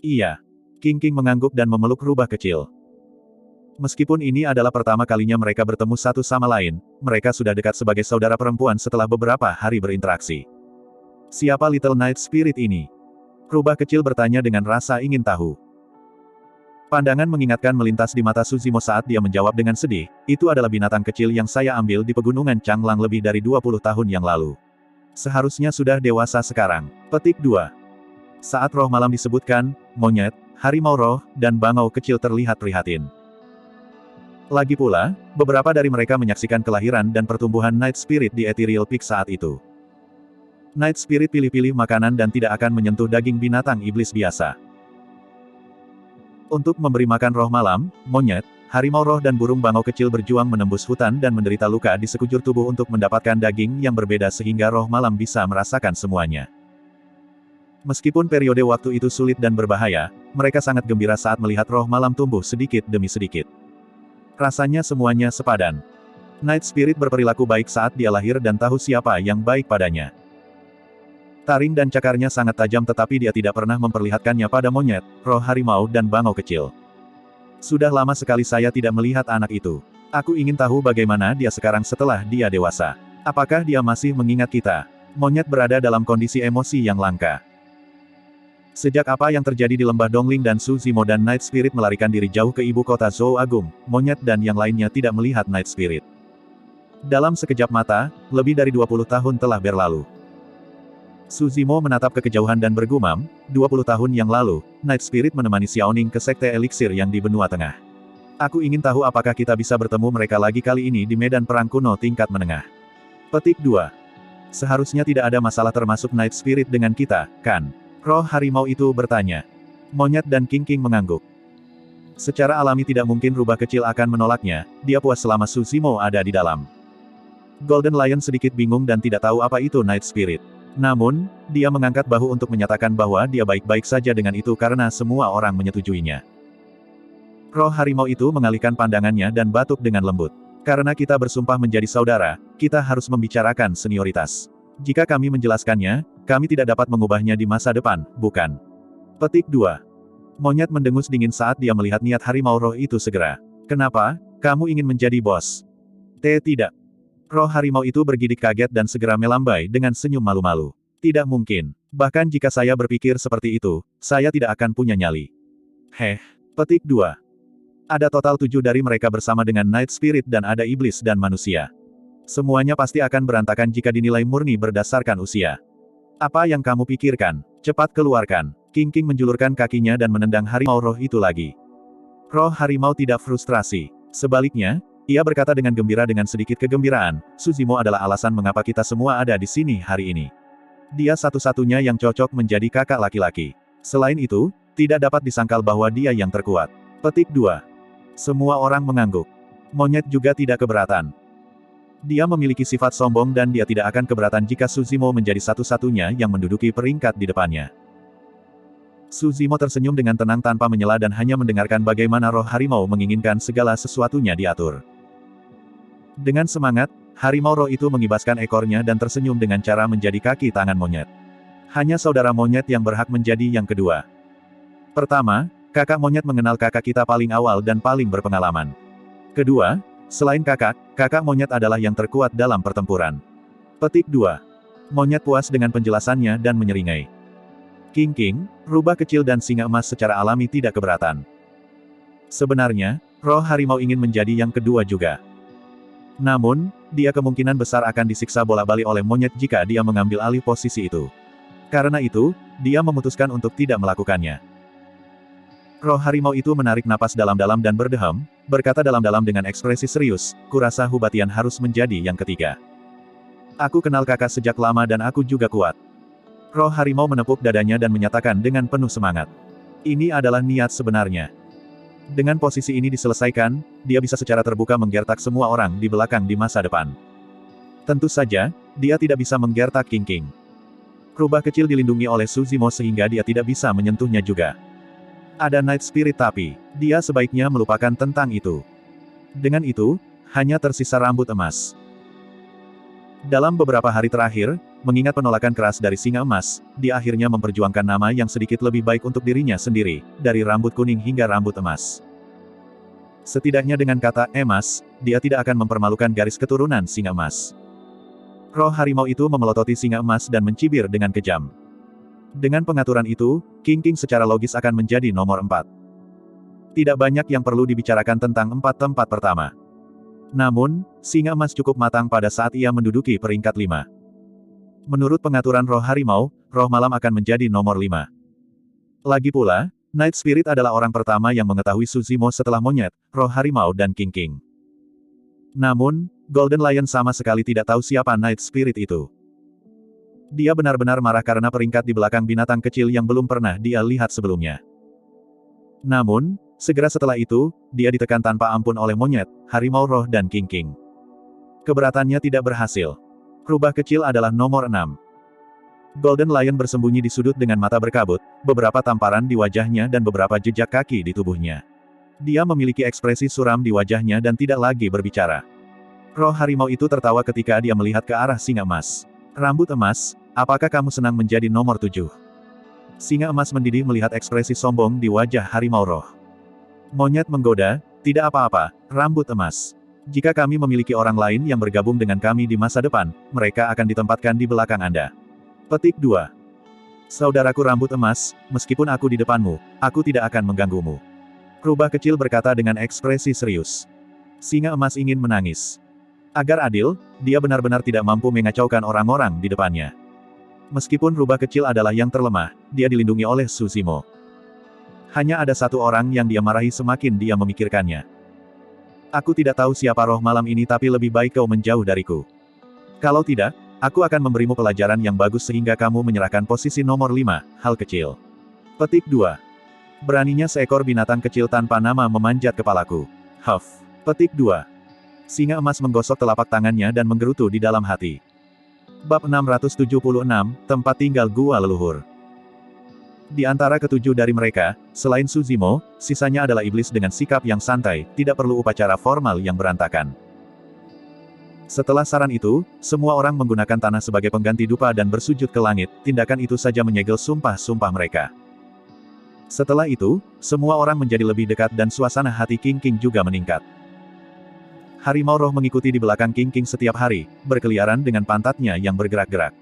"Iya." King King mengangguk dan memeluk rubah kecil. Meskipun ini adalah pertama kalinya mereka bertemu satu sama lain, mereka sudah dekat sebagai saudara perempuan setelah beberapa hari berinteraksi. "Siapa Little Night Spirit ini?" Rubah kecil bertanya dengan rasa ingin tahu. Pandangan mengingatkan melintas di mata Su Zimo saat dia menjawab dengan sedih, "Itu adalah binatang kecil yang saya ambil di pegunungan Changlang lebih dari 20 tahun yang lalu. Seharusnya sudah dewasa sekarang." Petik 2. Saat roh malam disebutkan, monyet, harimau roh, dan bangau kecil terlihat prihatin. Lagi pula, beberapa dari mereka menyaksikan kelahiran dan pertumbuhan Night Spirit di Ethereal Peak saat itu. Night Spirit pilih-pilih makanan dan tidak akan menyentuh daging binatang iblis biasa. Untuk memberi makan roh malam, monyet, harimau roh dan burung bangau kecil berjuang menembus hutan dan menderita luka di sekujur tubuh untuk mendapatkan daging yang berbeda sehingga roh malam bisa merasakan semuanya. Meskipun periode waktu itu sulit dan berbahaya, mereka sangat gembira saat melihat roh malam tumbuh sedikit demi sedikit. Rasanya semuanya sepadan. Night Spirit berperilaku baik saat dia lahir dan tahu siapa yang baik padanya. Taring dan cakarnya sangat tajam tetapi dia tidak pernah memperlihatkannya pada monyet, roh harimau dan bangau kecil. Sudah lama sekali saya tidak melihat anak itu. Aku ingin tahu bagaimana dia sekarang setelah dia dewasa. Apakah dia masih mengingat kita? Monyet berada dalam kondisi emosi yang langka. Sejak apa yang terjadi di lembah Dongling dan Su Zimo dan Night Spirit melarikan diri jauh ke ibu kota Zhou Agung, monyet dan yang lainnya tidak melihat Night Spirit. Dalam sekejap mata, lebih dari 20 tahun telah berlalu. Su Zimo menatap ke kejauhan dan bergumam, 20 tahun yang lalu, Night Spirit menemani Xiaoning ke sekte eliksir yang di benua tengah. Aku ingin tahu apakah kita bisa bertemu mereka lagi kali ini di medan perang kuno tingkat menengah. Petik 2. Seharusnya tidak ada masalah termasuk Night Spirit dengan kita, kan? Roh harimau itu bertanya. Monyet dan King mengangguk. Secara alami tidak mungkin rubah kecil akan menolaknya, dia puas selama Su Zimo ada di dalam. Golden Lion sedikit bingung dan tidak tahu apa itu Night Spirit. Namun, dia mengangkat bahu untuk menyatakan bahwa dia baik-baik saja dengan itu karena semua orang menyetujuinya. Roh harimau itu mengalihkan pandangannya dan batuk dengan lembut. Karena kita bersumpah menjadi saudara, kita harus membicarakan senioritas. Jika kami menjelaskannya, kami tidak dapat mengubahnya di masa depan, bukan? Petik 2. Monyet mendengus dingin saat dia melihat niat harimau roh itu segera. Kenapa? Kamu ingin menjadi bos? Tidak. Roh harimau itu bergidik kaget dan segera melambai dengan senyum malu-malu. Tidak mungkin. Bahkan jika saya berpikir seperti itu, saya tidak akan punya nyali. Petik 2. Ada total 7 dari mereka bersama dengan Night Spirit dan ada iblis dan manusia. Semuanya pasti akan berantakan jika dinilai murni berdasarkan usia. Apa yang kamu pikirkan? Cepat keluarkan. King menjulurkan kakinya dan menendang harimau roh itu lagi. Roh harimau tidak frustrasi. Sebaliknya, ia berkata dengan gembira dengan sedikit kegembiraan, Su Zimo adalah alasan mengapa kita semua ada di sini hari ini. Dia satu-satunya yang cocok menjadi kakak laki-laki. Selain itu, tidak dapat disangkal bahwa dia yang terkuat. Petik 2. Semua orang mengangguk. Monyet juga tidak keberatan. Dia memiliki sifat sombong dan dia tidak akan keberatan jika Su Zimo menjadi satu-satunya yang menduduki peringkat di depannya. Su Zimo tersenyum dengan tenang tanpa menyela dan hanya mendengarkan bagaimana roh harimau menginginkan segala sesuatunya diatur. Dengan semangat, harimau roh itu mengibaskan ekornya dan tersenyum dengan cara menjadi kaki tangan monyet. Hanya saudara monyet yang berhak menjadi yang kedua. Pertama, kakak monyet mengenal kakak kita paling awal dan paling berpengalaman. Kedua, selain kakak monyet adalah yang terkuat dalam pertempuran. Petik 2. Monyet puas dengan penjelasannya dan menyeringai. King, rubah kecil dan singa emas secara alami tidak keberatan. Sebenarnya, roh harimau ingin menjadi yang kedua juga. Namun, dia kemungkinan besar akan disiksa bolak-balik oleh monyet jika dia mengambil alih posisi itu. Karena itu, dia memutuskan untuk tidak melakukannya. Roh harimau itu menarik napas dalam-dalam dan berdeham, berkata dalam-dalam dengan ekspresi serius, kurasa Hubatian harus menjadi yang ketiga. Aku kenal kakak sejak lama dan aku juga kuat. Roh harimau menepuk dadanya dan menyatakan dengan penuh semangat. Ini adalah niat sebenarnya. Dengan posisi ini diselesaikan, dia bisa secara terbuka menggertak semua orang di belakang di masa depan. Tentu saja, dia tidak bisa menggertak King. Rubah kecil dilindungi oleh Su Zimo sehingga dia tidak bisa menyentuhnya juga. Ada Night Spirit tapi, dia sebaiknya melupakan tentang itu. Dengan itu, hanya tersisa rambut emas. Dalam beberapa hari terakhir, mengingat penolakan keras dari singa emas, dia akhirnya memperjuangkan nama yang sedikit lebih baik untuk dirinya sendiri, dari rambut kuning hingga rambut emas. Setidaknya dengan kata emas, dia tidak akan mempermalukan garis keturunan singa emas. Roh harimau itu memelototi singa emas dan mencibir dengan kejam. Dengan pengaturan itu, King secara logis akan menjadi nomor 4. Tidak banyak yang perlu dibicarakan tentang 4 tempat pertama. Namun, singa emas cukup matang pada saat ia menduduki peringkat 5. Menurut pengaturan roh harimau, roh malam akan menjadi nomor 5. Lagi pula, Night Spirit adalah orang pertama yang mengetahui Su Zimo setelah monyet, roh harimau dan King. Namun, Golden Lion sama sekali tidak tahu siapa Night Spirit itu. Dia benar-benar marah karena peringkat di belakang binatang kecil yang belum pernah dia lihat sebelumnya. Namun, Segera setelah itu, dia ditekan tanpa ampun oleh monyet, harimau roh dan King. Keberatannya tidak berhasil. Rubah kecil adalah nomor 6. Golden Lion bersembunyi di sudut dengan mata berkabut, beberapa tamparan di wajahnya dan beberapa jejak kaki di tubuhnya. Dia memiliki ekspresi suram di wajahnya dan tidak lagi berbicara. Roh harimau itu tertawa ketika dia melihat ke arah singa emas. Rambut emas, apakah kamu senang menjadi nomor 7? Singa emas mendidih melihat ekspresi sombong di wajah harimau roh. Monyet menggoda, tidak apa-apa, rambut emas. Jika kami memiliki orang lain yang bergabung dengan kami di masa depan, mereka akan ditempatkan di belakang Anda. Petik 2. Saudaraku rambut emas, meskipun aku di depanmu, aku tidak akan mengganggumu. Rubah kecil berkata dengan ekspresi serius. Singa emas ingin menangis. Agar adil, dia benar-benar tidak mampu mengacaukan orang-orang di depannya. Meskipun rubah kecil adalah yang terlemah, dia dilindungi oleh Su Zimo. Hanya ada satu orang yang dia marahi semakin dia memikirkannya. Aku tidak tahu siapa roh malam ini tapi lebih baik kau menjauh dariku. Kalau tidak, aku akan memberimu pelajaran yang bagus sehingga kamu menyerahkan posisi nomor 5, hal kecil. Petik 2. Beraninya seekor binatang kecil tanpa nama memanjat kepalaku. Huff. Petik 2. Singa emas menggosok telapak tangannya dan menggerutu di dalam hati. Bab 676, Tempat Tinggal Gua Leluhur. Di antara ketujuh dari mereka, selain Su Zimo, sisanya adalah iblis dengan sikap yang santai, tidak perlu upacara formal yang berantakan. Setelah saran itu, semua orang menggunakan tanah sebagai pengganti dupa dan bersujud ke langit, tindakan itu saja menyegel sumpah-sumpah mereka. Setelah itu, semua orang menjadi lebih dekat dan suasana hati King juga meningkat. Harimau roh mengikuti di belakang King setiap hari, berkeliaran dengan pantatnya yang bergerak-gerak.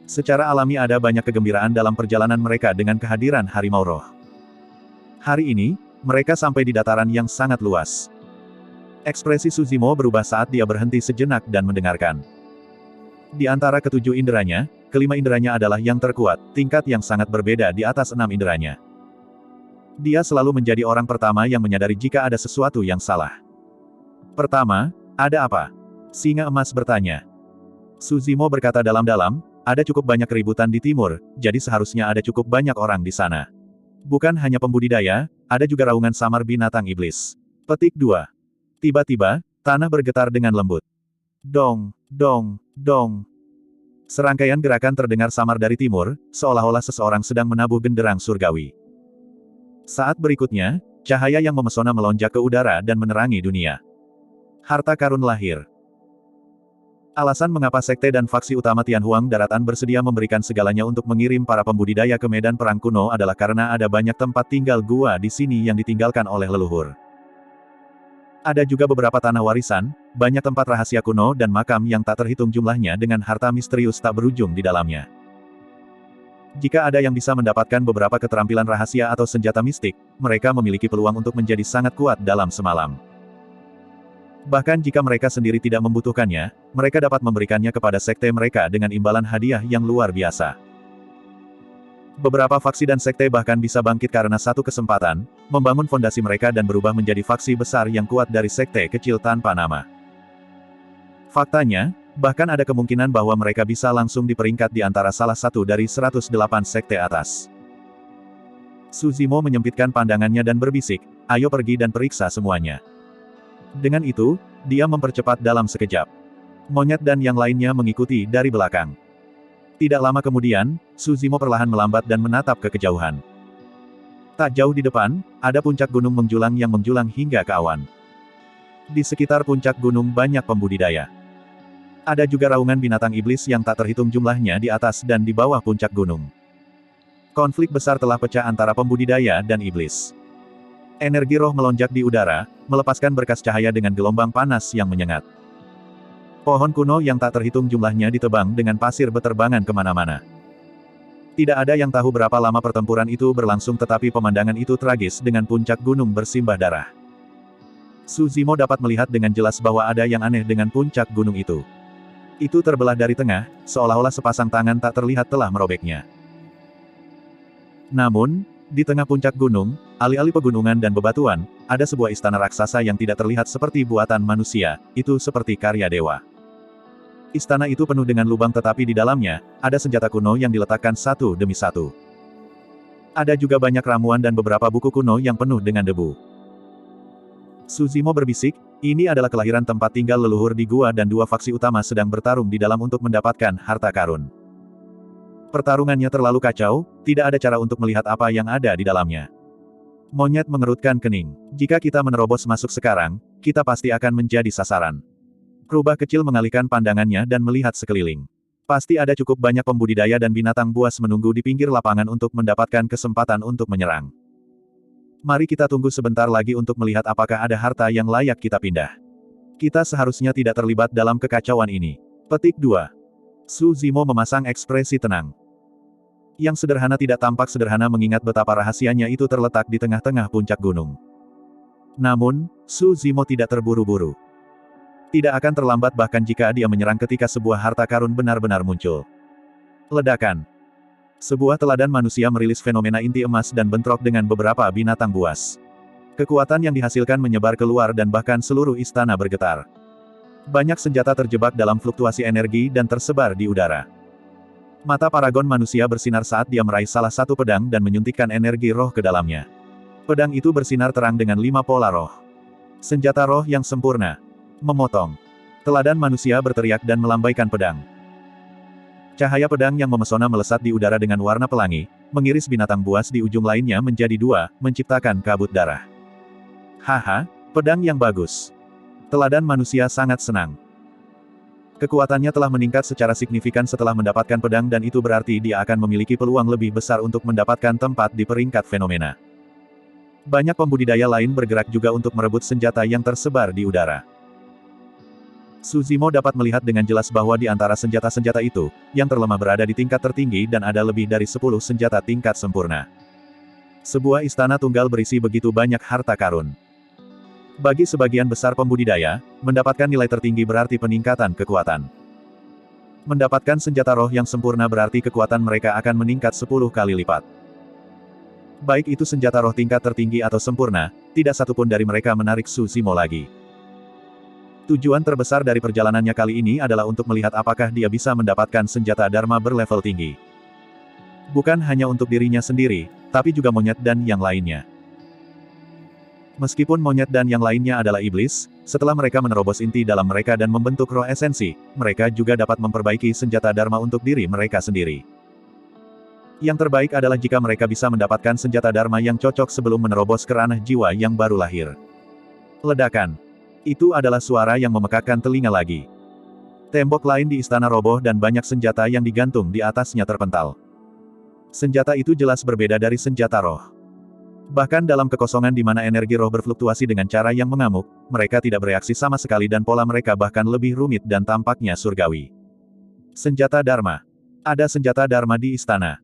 Secara alami ada banyak kegembiraan dalam perjalanan mereka dengan kehadiran harimau roh. Hari ini, mereka sampai di dataran yang sangat luas. Ekspresi Su Zimo berubah saat dia berhenti sejenak dan mendengarkan. Di antara ketujuh inderanya, kelima inderanya adalah yang terkuat, tingkat yang sangat berbeda di atas 6 inderanya. Dia selalu menjadi orang pertama yang menyadari jika ada sesuatu yang salah. Pertama, ada apa? Singa emas bertanya. Su Zimo berkata dalam-dalam, ada cukup banyak keributan di timur, jadi seharusnya ada cukup banyak orang di sana. Bukan hanya pembudidaya, ada juga raungan samar binatang iblis. Petik 2. Tiba-tiba, tanah bergetar dengan lembut. Dong, dong, dong. Serangkaian gerakan terdengar samar dari timur, seolah-olah seseorang sedang menabuh genderang surgawi. Saat berikutnya, cahaya yang memesona melonjak ke udara dan menerangi dunia. Harta karun lahir. Alasan mengapa sekte dan faksi utama Tianhuang Daratan bersedia memberikan segalanya untuk mengirim para pembudidaya ke medan perang kuno adalah karena ada banyak tempat tinggal gua di sini yang ditinggalkan oleh leluhur. Ada juga beberapa tanah warisan, banyak tempat rahasia kuno dan makam yang tak terhitung jumlahnya dengan harta misterius tak berujung di dalamnya. Jika ada yang bisa mendapatkan beberapa keterampilan rahasia atau senjata mistik, mereka memiliki peluang untuk menjadi sangat kuat dalam semalam. Bahkan jika mereka sendiri tidak membutuhkannya, mereka dapat memberikannya kepada sekte mereka dengan imbalan hadiah yang luar biasa. Beberapa faksi dan sekte bahkan bisa bangkit karena satu kesempatan, membangun fondasi mereka dan berubah menjadi faksi besar yang kuat dari sekte kecil tanpa nama. Faktanya, bahkan ada kemungkinan bahwa mereka bisa langsung diperingkat di antara salah satu dari 108 sekte atas. Su Zimo menyempitkan pandangannya dan berbisik, ayo pergi dan periksa semuanya. Dengan itu, dia mempercepat dalam sekejap. Monyet dan yang lainnya mengikuti dari belakang. Tidak lama kemudian, Su Zimo perlahan melambat dan menatap ke kejauhan. Tak jauh di depan, ada puncak gunung menjulang yang menjulang hingga ke awan. Di sekitar puncak gunung banyak pembudidaya. Ada juga raungan binatang iblis yang tak terhitung jumlahnya di atas dan di bawah puncak gunung. Konflik besar telah pecah antara pembudidaya dan iblis. Energi roh melonjak di udara, melepaskan berkas cahaya dengan gelombang panas yang menyengat. Pohon kuno yang tak terhitung jumlahnya ditebang dengan pasir beterbangan kemana-mana. Tidak ada yang tahu berapa lama pertempuran itu berlangsung tetapi pemandangan itu tragis dengan puncak gunung bersimbah darah. Su Zimo dapat melihat dengan jelas bahwa ada yang aneh dengan puncak gunung itu. Itu terbelah dari tengah, seolah-olah sepasang tangan tak terlihat telah merobeknya. Namun, di tengah puncak gunung, alih-alih pegunungan dan bebatuan, ada sebuah istana raksasa yang tidak terlihat seperti buatan manusia, itu seperti karya dewa. Istana itu penuh dengan lubang tetapi di dalamnya, ada senjata kuno yang diletakkan satu demi satu. Ada juga banyak ramuan dan beberapa buku kuno yang penuh dengan debu. Suzimo berbisik, ini adalah kelahiran tempat tinggal leluhur di gua dan dua faksi utama sedang bertarung di dalam untuk mendapatkan harta karun. Pertarungannya terlalu kacau, tidak ada cara untuk melihat apa yang ada di dalamnya. Monyet mengerutkan kening. Jika kita menerobos masuk sekarang, kita pasti akan menjadi sasaran. Rubah kecil mengalihkan pandangannya dan melihat sekeliling. Pasti ada cukup banyak pembudidaya dan binatang buas menunggu di pinggir lapangan untuk mendapatkan kesempatan untuk menyerang. Mari kita tunggu sebentar lagi untuk melihat apakah ada harta yang layak kita pindah. Kita seharusnya tidak terlibat dalam kekacauan ini. Petik 2. Su Zimo memasang ekspresi tenang. Yang sederhana tidak tampak sederhana mengingat betapa rahasianya itu terletak di tengah-tengah puncak gunung. Namun, Su Zimo tidak terburu-buru. Tidak akan terlambat bahkan jika dia menyerang ketika sebuah harta karun benar-benar muncul. Ledakan. Sebuah teladan manusia merilis fenomena inti emas dan bentrok dengan beberapa binatang buas. Kekuatan yang dihasilkan menyebar keluar dan bahkan seluruh istana bergetar. Banyak senjata terjebak dalam fluktuasi energi dan tersebar di udara. Mata paragon manusia bersinar saat dia meraih salah satu pedang dan menyuntikkan energi roh ke dalamnya. Pedang itu bersinar terang dengan 5 pola roh. Senjata roh yang sempurna. Memotong. Teladan manusia berteriak dan melambaikan pedang. Cahaya pedang yang memesona melesat di udara dengan warna pelangi, mengiris binatang buas di ujung lainnya menjadi 2, menciptakan kabut darah. Haha, pedang yang bagus. Teladan manusia sangat senang. Kekuatannya telah meningkat secara signifikan setelah mendapatkan pedang dan itu berarti dia akan memiliki peluang lebih besar untuk mendapatkan tempat di peringkat fenomena. Banyak pembudidaya lain bergerak juga untuk merebut senjata yang tersebar di udara. Suzimo dapat melihat dengan jelas bahwa di antara senjata-senjata itu, yang terlemah berada di tingkat tertinggi dan ada lebih dari 10 senjata tingkat sempurna. Sebuah istana tunggal berisi begitu banyak harta karun. Bagi sebagian besar pembudidaya, mendapatkan nilai tertinggi berarti peningkatan kekuatan. Mendapatkan senjata roh yang sempurna berarti kekuatan mereka akan meningkat 10 kali lipat. Baik itu senjata roh tingkat tertinggi atau sempurna, tidak satupun dari mereka menarik Suzimo lagi. Tujuan terbesar dari perjalanannya kali ini adalah untuk melihat apakah dia bisa mendapatkan senjata Dharma berlevel tinggi. Bukan hanya untuk dirinya sendiri, tapi juga monyet dan yang lainnya. Meskipun monyet dan yang lainnya adalah iblis, setelah mereka menerobos inti dalam mereka dan membentuk roh esensi, mereka juga dapat memperbaiki senjata Dharma untuk diri mereka sendiri. Yang terbaik adalah jika mereka bisa mendapatkan senjata Dharma yang cocok sebelum menerobos ke ranah jiwa yang baru lahir. Ledakan. Itu adalah suara yang memekakkan telinga lagi. Tembok lain di istana roboh dan banyak senjata yang digantung di atasnya terpental. Senjata itu jelas berbeda dari senjata roh. Bahkan dalam kekosongan di mana energi roh berfluktuasi dengan cara yang mengamuk, mereka tidak bereaksi sama sekali dan pola mereka bahkan lebih rumit dan tampaknya surgawi. Senjata Dharma. Ada senjata Dharma di istana.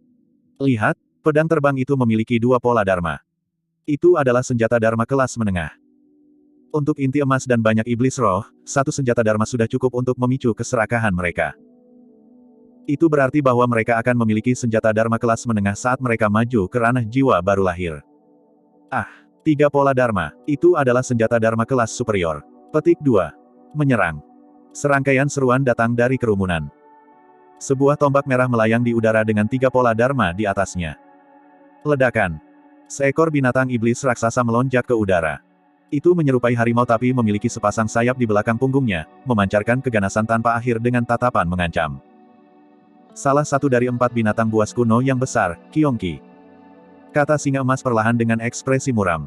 Lihat, pedang terbang itu memiliki 2 pola Dharma. Itu adalah senjata Dharma kelas menengah. Untuk inti emas dan banyak iblis roh, 1 senjata Dharma sudah cukup untuk memicu keserakahan mereka. Itu berarti bahwa mereka akan memiliki senjata Dharma kelas menengah saat mereka maju ke ranah jiwa baru lahir. 3 pola Dharma, itu adalah senjata Dharma kelas superior. Petik 2. Menyerang. Serangkaian seruan datang dari kerumunan. Sebuah tombak merah melayang di udara dengan 3 pola Dharma di atasnya. Ledakan. Seekor binatang iblis raksasa melonjak ke udara. Itu menyerupai harimau tapi memiliki sepasang sayap di belakang punggungnya, memancarkan keganasan tanpa akhir dengan tatapan mengancam. Salah satu dari 4 binatang buas kuno yang besar, Kyongki. Kata singa emas perlahan dengan ekspresi muram.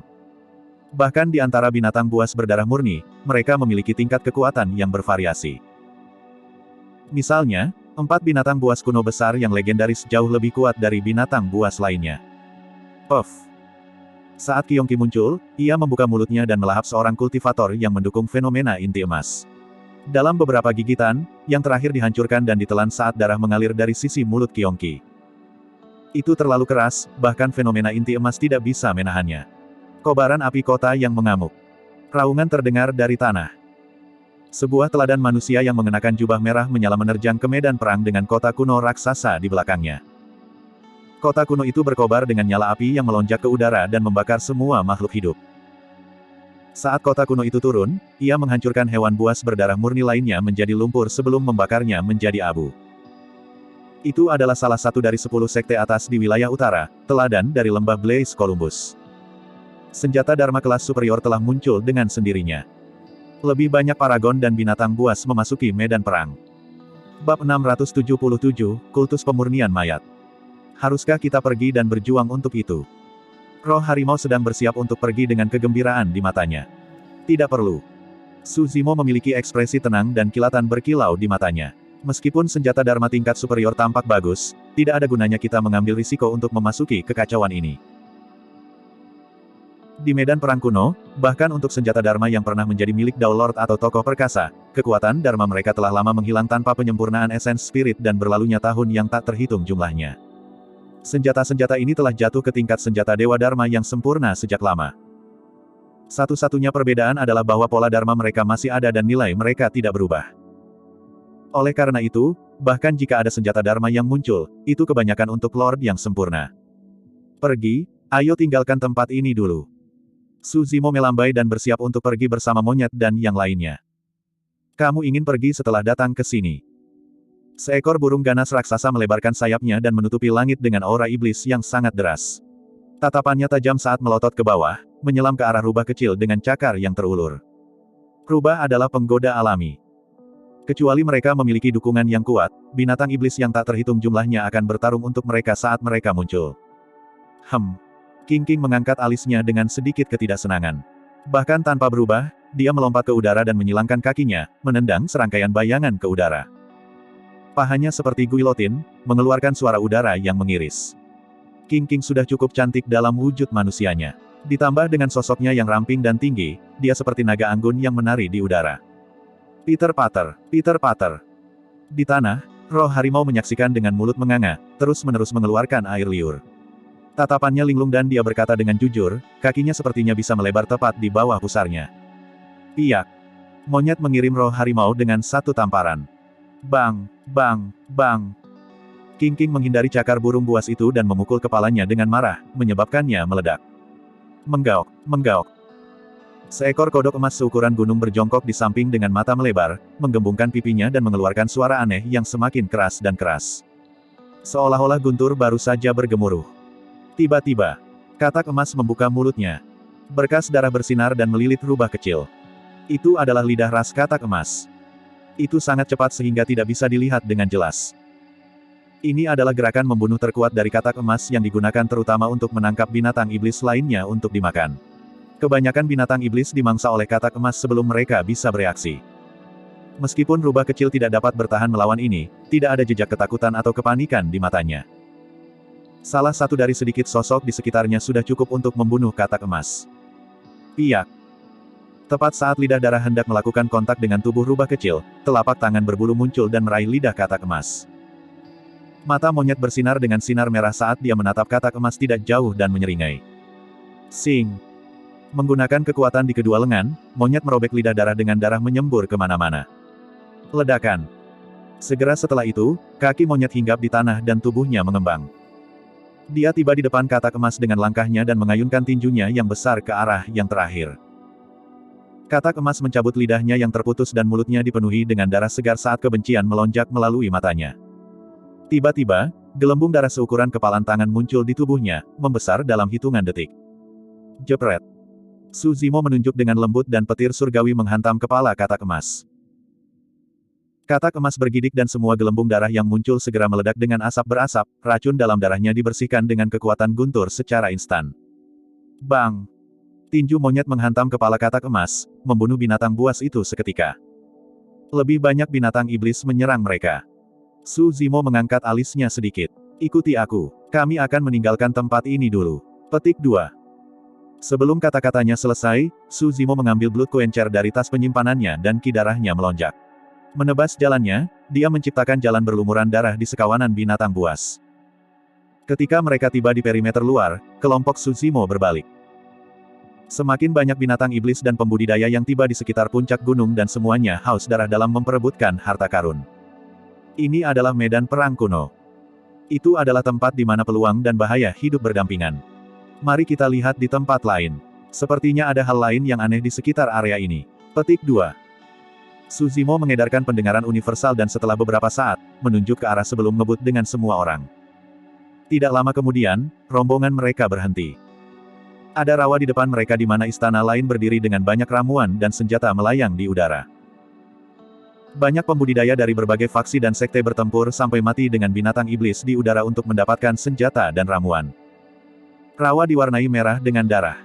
Bahkan di antara binatang buas berdarah murni, mereka memiliki tingkat kekuatan yang bervariasi. Misalnya, 4 binatang buas kuno besar yang legendaris jauh lebih kuat dari binatang buas lainnya. Puff. Saat Kyongki muncul, ia membuka mulutnya dan melahap seorang kultivator yang mendukung fenomena inti emas. Dalam beberapa gigitan, yang terakhir dihancurkan dan ditelan saat darah mengalir dari sisi mulut Kyongki. Itu terlalu keras, bahkan fenomena inti emas tidak bisa menahannya. Kobaran api kota yang mengamuk. Raungan terdengar dari tanah. Sebuah teladan manusia yang mengenakan jubah merah menyala menerjang ke medan perang dengan kota kuno raksasa di belakangnya. Kota kuno itu berkobar dengan nyala api yang melonjak ke udara dan membakar semua makhluk hidup. Saat kota kuno itu turun, ia menghancurkan hewan buas berdarah murni lainnya menjadi lumpur sebelum membakarnya menjadi abu. Itu adalah salah satu dari 10 sekte atas di wilayah utara, teladan dari lembah Blaze Columbus. Senjata Dharma kelas superior telah muncul dengan sendirinya. Lebih banyak paragon dan binatang buas memasuki medan perang. Bab 677, Kultus Pemurnian Mayat. Haruskah kita pergi dan berjuang untuk itu? Roh harimau sedang bersiap untuk pergi dengan kegembiraan di matanya. Tidak perlu. Su Zimo memiliki ekspresi tenang dan kilatan berkilau di matanya. Meskipun senjata Dharma tingkat superior tampak bagus, tidak ada gunanya kita mengambil risiko untuk memasuki kekacauan ini. Di medan perang kuno, bahkan untuk senjata Dharma yang pernah menjadi milik Dao Lord atau tokoh perkasa, kekuatan Dharma mereka telah lama menghilang tanpa penyempurnaan esens spirit dan berlalunya tahun yang tak terhitung jumlahnya. Senjata-senjata ini telah jatuh ke tingkat senjata Dewa Dharma yang sempurna sejak lama. Satu-satunya perbedaan adalah bahwa pola Dharma mereka masih ada dan nilai mereka tidak berubah. Oleh karena itu, bahkan jika ada senjata Dharma yang muncul, itu kebanyakan untuk Lord yang sempurna. Pergi, ayo tinggalkan tempat ini dulu. Su Zimo melambai dan bersiap untuk pergi bersama monyet dan yang lainnya. Kamu ingin pergi setelah datang ke sini. Seekor burung ganas raksasa melebarkan sayapnya dan menutupi langit dengan aura iblis yang sangat deras. Tatapannya tajam saat melotot ke bawah, menyelam ke arah rubah kecil dengan cakar yang terulur. Rubah adalah penggoda alami. Kecuali mereka memiliki dukungan yang kuat, binatang iblis yang tak terhitung jumlahnya akan bertarung untuk mereka saat mereka muncul. King King mengangkat alisnya dengan sedikit ketidaksenangan. Bahkan tanpa berubah, dia melompat ke udara dan menyilangkan kakinya, menendang serangkaian bayangan ke udara. Pahanya seperti guilotin, mengeluarkan suara udara yang mengiris. King King sudah cukup cantik dalam wujud manusianya. Ditambah dengan sosoknya yang ramping dan tinggi, dia seperti naga anggun yang menari di udara. Peter Pater, Peter Pater. Di tanah, roh harimau menyaksikan dengan mulut menganga, terus-menerus mengeluarkan air liur. Tatapannya linglung dan dia berkata dengan jujur, kakinya sepertinya bisa melebar tepat di bawah pusarnya. Piyak. Monyet mengirim roh harimau dengan satu tamparan. Bang, bang, bang. King King menghindari cakar burung buas itu dan memukul kepalanya dengan marah, menyebabkannya meledak. Menggaok, menggaok. Seekor kodok emas seukuran gunung berjongkok di samping dengan mata melebar, menggembungkan pipinya dan mengeluarkan suara aneh yang semakin keras dan keras. Seolah-olah guntur baru saja bergemuruh. Tiba-tiba, katak emas membuka mulutnya. Berkas darah bersinar dan melilit rubah kecil. Itu adalah lidah ras katak emas. Itu sangat cepat sehingga tidak bisa dilihat dengan jelas. Ini adalah gerakan membunuh terkuat dari katak emas yang digunakan terutama untuk menangkap binatang iblis lainnya untuk dimakan. Kebanyakan binatang iblis dimangsa oleh katak emas sebelum mereka bisa bereaksi. Meskipun rubah kecil tidak dapat bertahan melawan ini, tidak ada jejak ketakutan atau kepanikan di matanya. Salah satu dari sedikit sosok di sekitarnya sudah cukup untuk membunuh katak emas. Piyak. Tepat saat lidah darah hendak melakukan kontak dengan tubuh rubah kecil, telapak tangan berbulu muncul dan meraih lidah katak emas. Mata monyet bersinar dengan sinar merah saat dia menatap katak emas tidak jauh dan menyeringai. Sing. Menggunakan kekuatan di kedua lengan, monyet merobek lidah darah dengan darah menyembur kemana-mana. Ledakan. Segera setelah itu, kaki monyet hinggap di tanah dan tubuhnya mengembang. Dia tiba di depan katak emas dengan langkahnya dan mengayunkan tinjunya yang besar ke arah yang terakhir. Katak emas mencabut lidahnya yang terputus dan mulutnya dipenuhi dengan darah segar saat kebencian melonjak melalui matanya. Tiba-tiba, gelembung darah seukuran kepalan tangan muncul di tubuhnya, membesar dalam hitungan detik. Jepret. Su Zimo menunjuk dengan lembut dan petir surgawi menghantam kepala katak emas. Katak emas bergidik dan semua gelembung darah yang muncul segera meledak dengan asap berasap, racun dalam darahnya dibersihkan dengan kekuatan guntur secara instan. Bang! Tinju monyet menghantam kepala katak emas, membunuh binatang buas itu seketika. Lebih banyak binatang iblis menyerang mereka. Su Zimo mengangkat alisnya sedikit. Ikuti aku. Kami akan meninggalkan tempat ini dulu. Petik 2. Sebelum kata-katanya selesai, Su Zimo mengambil blood quencher dari tas penyimpanannya dan ki darahnya melonjak. Menebas jalannya, dia menciptakan jalan berlumuran darah di sekawanan binatang buas. Ketika mereka tiba di perimeter luar, kelompok Su Zimo berbalik. Semakin banyak binatang iblis dan pembudidaya yang tiba di sekitar puncak gunung dan semuanya haus darah dalam memperebutkan harta karun. Ini adalah medan perang kuno. Itu adalah tempat di mana peluang dan bahaya hidup berdampingan. Mari kita lihat di tempat lain. Sepertinya ada hal lain yang aneh di sekitar area ini. Petik 2. Su Zimo mengedarkan pendengaran universal dan setelah beberapa saat, menunjuk ke arah sebelum ngebut dengan semua orang. Tidak lama kemudian, rombongan mereka berhenti. Ada rawa di depan mereka di mana istana lain berdiri dengan banyak ramuan dan senjata melayang di udara. Banyak pembudidaya dari berbagai faksi dan sekte bertempur sampai mati dengan binatang iblis di udara untuk mendapatkan senjata dan ramuan. Rawa diwarnai merah dengan darah.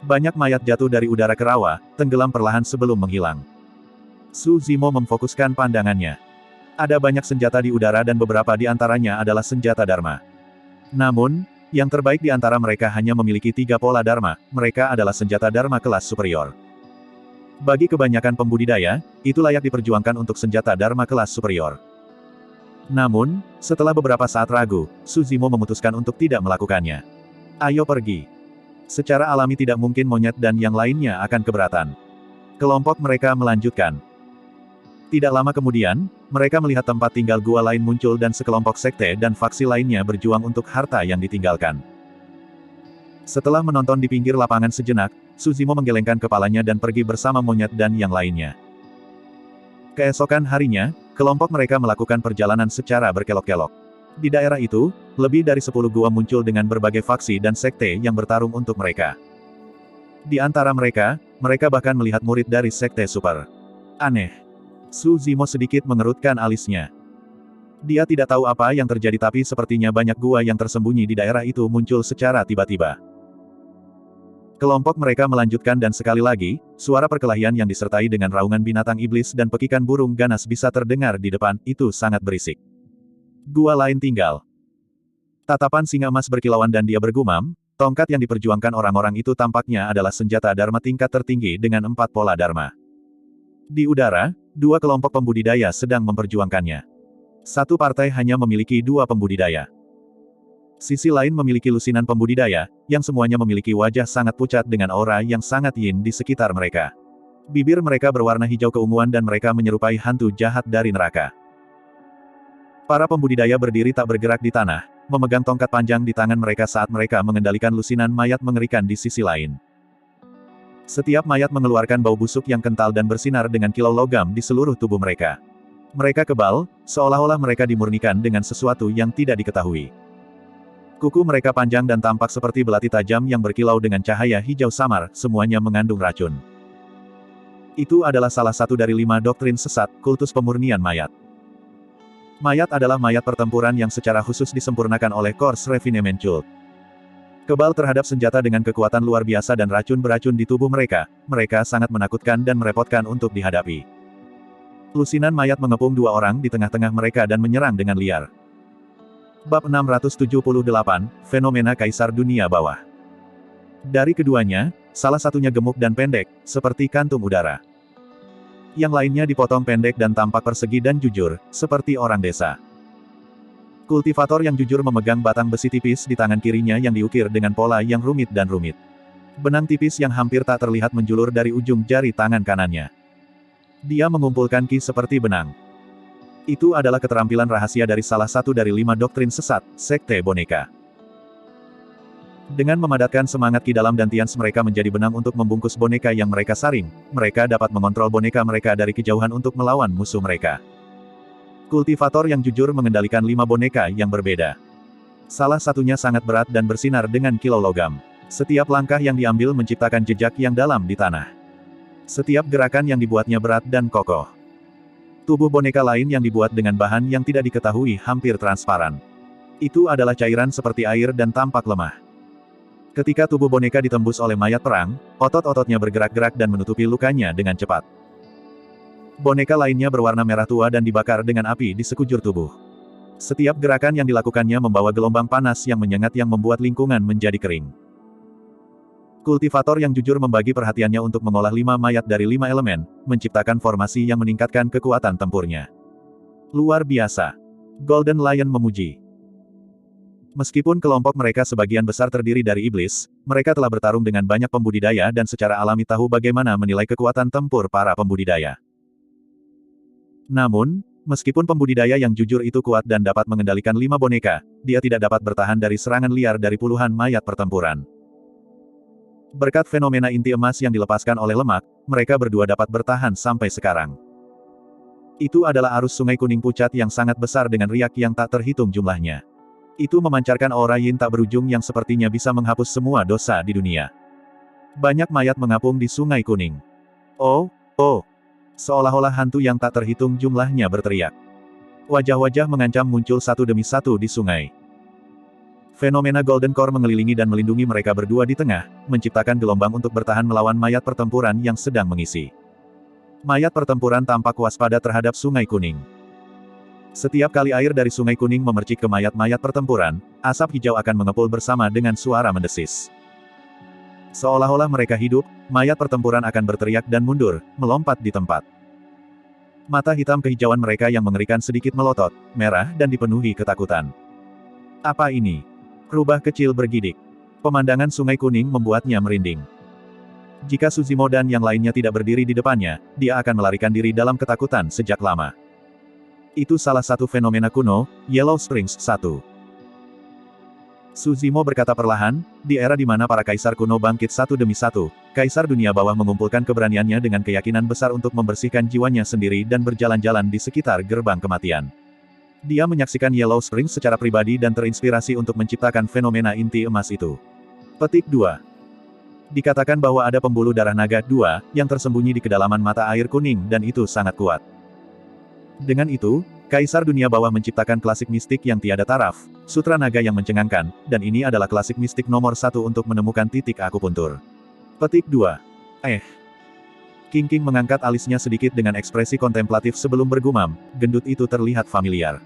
Banyak mayat jatuh dari udara ke rawa, tenggelam perlahan sebelum menghilang. Su Zimo memfokuskan pandangannya. Ada banyak senjata di udara dan beberapa di antaranya adalah senjata Dharma. Namun, yang terbaik di antara mereka hanya memiliki 3 pola Dharma, mereka adalah senjata Dharma kelas superior. Bagi kebanyakan pembudidaya, itu layak diperjuangkan untuk senjata Dharma kelas superior. Namun, setelah beberapa saat ragu, Su Zimo memutuskan untuk tidak melakukannya. Ayo pergi. Secara alami tidak mungkin monyet dan yang lainnya akan keberatan. Kelompok mereka melanjutkan. Tidak lama kemudian, mereka melihat tempat tinggal gua lain muncul dan sekelompok sekte dan faksi lainnya berjuang untuk harta yang ditinggalkan. Setelah menonton di pinggir lapangan sejenak, Su Zimo menggelengkan kepalanya dan pergi bersama monyet dan yang lainnya. Keesokan harinya, kelompok mereka melakukan perjalanan secara berkelok-kelok. Di daerah itu, lebih dari 10 gua muncul dengan berbagai faksi dan sekte yang bertarung untuk mereka. Di antara mereka, mereka bahkan melihat murid dari sekte super. Aneh. Su Zimo sedikit mengerutkan alisnya. Dia tidak tahu apa yang terjadi tapi sepertinya banyak gua yang tersembunyi di daerah itu muncul secara tiba-tiba. Kelompok mereka melanjutkan dan sekali lagi, suara perkelahian yang disertai dengan raungan binatang iblis dan pekikan burung ganas bisa terdengar di depan, itu sangat berisik. Gua lain tinggal. Tatapan singa emas berkilauan dan dia bergumam, tongkat yang diperjuangkan orang-orang itu tampaknya adalah senjata Dharma tingkat tertinggi dengan 4 pola Dharma. Di udara, 2 kelompok pembudidaya sedang memperjuangkannya. Satu partai hanya memiliki 2 pembudidaya. Sisi lain memiliki lusinan pembudidaya, yang semuanya memiliki wajah sangat pucat dengan aura yang sangat yin di sekitar mereka. Bibir mereka berwarna hijau keunguan dan mereka menyerupai hantu jahat dari neraka. Para pembudidaya berdiri tak bergerak di tanah, memegang tongkat panjang di tangan mereka saat mereka mengendalikan lusinan mayat mengerikan di sisi lain. Setiap mayat mengeluarkan bau busuk yang kental dan bersinar dengan kilau logam di seluruh tubuh mereka. Mereka kebal, seolah-olah mereka dimurnikan dengan sesuatu yang tidak diketahui. Kuku mereka panjang dan tampak seperti belati tajam yang berkilau dengan cahaya hijau samar, semuanya mengandung racun. Itu adalah salah satu dari 5 doktrin sesat, kultus pemurnian mayat. Mayat adalah mayat pertempuran yang secara khusus disempurnakan oleh Corps Refinement Cult. Kebal terhadap senjata dengan kekuatan luar biasa dan racun beracun di tubuh mereka, mereka sangat menakutkan dan merepotkan untuk dihadapi. Lusinan mayat mengepung 2 orang di tengah-tengah mereka dan menyerang dengan liar. Bab 678, Fenomena Kaisar Dunia Bawah. Dari keduanya, salah satunya gemuk dan pendek, seperti kantung udara. Yang lainnya dipotong pendek dan tampak persegi dan jujur, seperti orang desa. Kultivator yang jujur memegang batang besi tipis di tangan kirinya yang diukir dengan pola yang rumit dan rumit. Benang tipis yang hampir tak terlihat menjulur dari ujung jari tangan kanannya. Dia mengumpulkan ki seperti benang. Itu adalah keterampilan rahasia dari salah satu dari 5 doktrin sesat, Sekte Boneka. Dengan memadatkan semangat ki dalam dantians mereka menjadi benang untuk membungkus boneka yang mereka saring, mereka dapat mengontrol boneka mereka dari kejauhan untuk melawan musuh mereka. Kultivator yang jujur mengendalikan 5 boneka yang berbeda. Salah satunya sangat berat dan bersinar dengan kilau logam. Setiap langkah yang diambil menciptakan jejak yang dalam di tanah. Setiap gerakan yang dibuatnya berat dan kokoh. Tubuh boneka lain yang dibuat dengan bahan yang tidak diketahui hampir transparan. Itu adalah cairan seperti air dan tampak lemah. Ketika tubuh boneka ditembus oleh mayat perang, otot-ototnya bergerak-gerak dan menutupi lukanya dengan cepat. Boneka lainnya berwarna merah tua dan dibakar dengan api di sekujur tubuh. Setiap gerakan yang dilakukannya membawa gelombang panas yang menyengat yang membuat lingkungan menjadi kering. Kultivator yang jujur membagi perhatiannya untuk mengolah 5 mayat dari 5 elemen, menciptakan formasi yang meningkatkan kekuatan tempurnya. Luar biasa. Golden Lion memuji. Meskipun kelompok mereka sebagian besar terdiri dari iblis, mereka telah bertarung dengan banyak pembudidaya dan secara alami tahu bagaimana menilai kekuatan tempur para pembudidaya. Namun, meskipun pembudidaya yang jujur itu kuat dan dapat mengendalikan 5 boneka, dia tidak dapat bertahan dari serangan liar dari puluhan mayat pertempuran. Berkat fenomena inti emas yang dilepaskan oleh lemak, mereka berdua dapat bertahan sampai sekarang. Itu adalah arus sungai kuning pucat yang sangat besar dengan riak yang tak terhitung jumlahnya. Itu memancarkan aura yin tak berujung yang sepertinya bisa menghapus semua dosa di dunia. Banyak mayat mengapung di sungai kuning. Oh, oh. Seolah-olah hantu yang tak terhitung jumlahnya berteriak. Wajah-wajah mengancam muncul satu demi satu di sungai. Fenomena Golden Core mengelilingi dan melindungi mereka berdua di tengah, menciptakan gelombang untuk bertahan melawan mayat pertempuran yang sedang mengisi. Mayat pertempuran tampak waspada terhadap sungai kuning. Setiap kali air dari sungai kuning memercik ke mayat-mayat pertempuran, asap hijau akan mengepul bersama dengan suara mendesis. Seolah-olah mereka hidup, mayat pertempuran akan berteriak dan mundur, melompat di tempat. Mata hitam kehijauan mereka yang mengerikan sedikit melotot, merah dan dipenuhi ketakutan. Apa ini? Rubah kecil bergidik. Pemandangan sungai kuning membuatnya merinding. Jika Suzimo dan yang lainnya tidak berdiri di depannya, dia akan melarikan diri dalam ketakutan sejak lama. Itu salah satu fenomena kuno, Yellow Springs 1. Suzimo berkata perlahan, di era di mana para kaisar kuno bangkit satu demi satu, kaisar dunia bawah mengumpulkan keberaniannya dengan keyakinan besar untuk membersihkan jiwanya sendiri dan berjalan-jalan di sekitar gerbang kematian. Dia menyaksikan Yellow Springs secara pribadi dan terinspirasi untuk menciptakan fenomena inti emas itu. Petik 2. Dikatakan bahwa ada pembuluh darah naga 2, yang tersembunyi di kedalaman mata air kuning dan itu sangat kuat. Dengan itu, Kaisar Dunia Bawah menciptakan klasik mistik yang tiada taraf, sutra naga yang mencengangkan, dan ini adalah klasik mistik nomor 1 untuk menemukan titik akupuntur. Petik 2. King mengangkat alisnya sedikit dengan ekspresi kontemplatif sebelum bergumam, gendut itu terlihat familiar.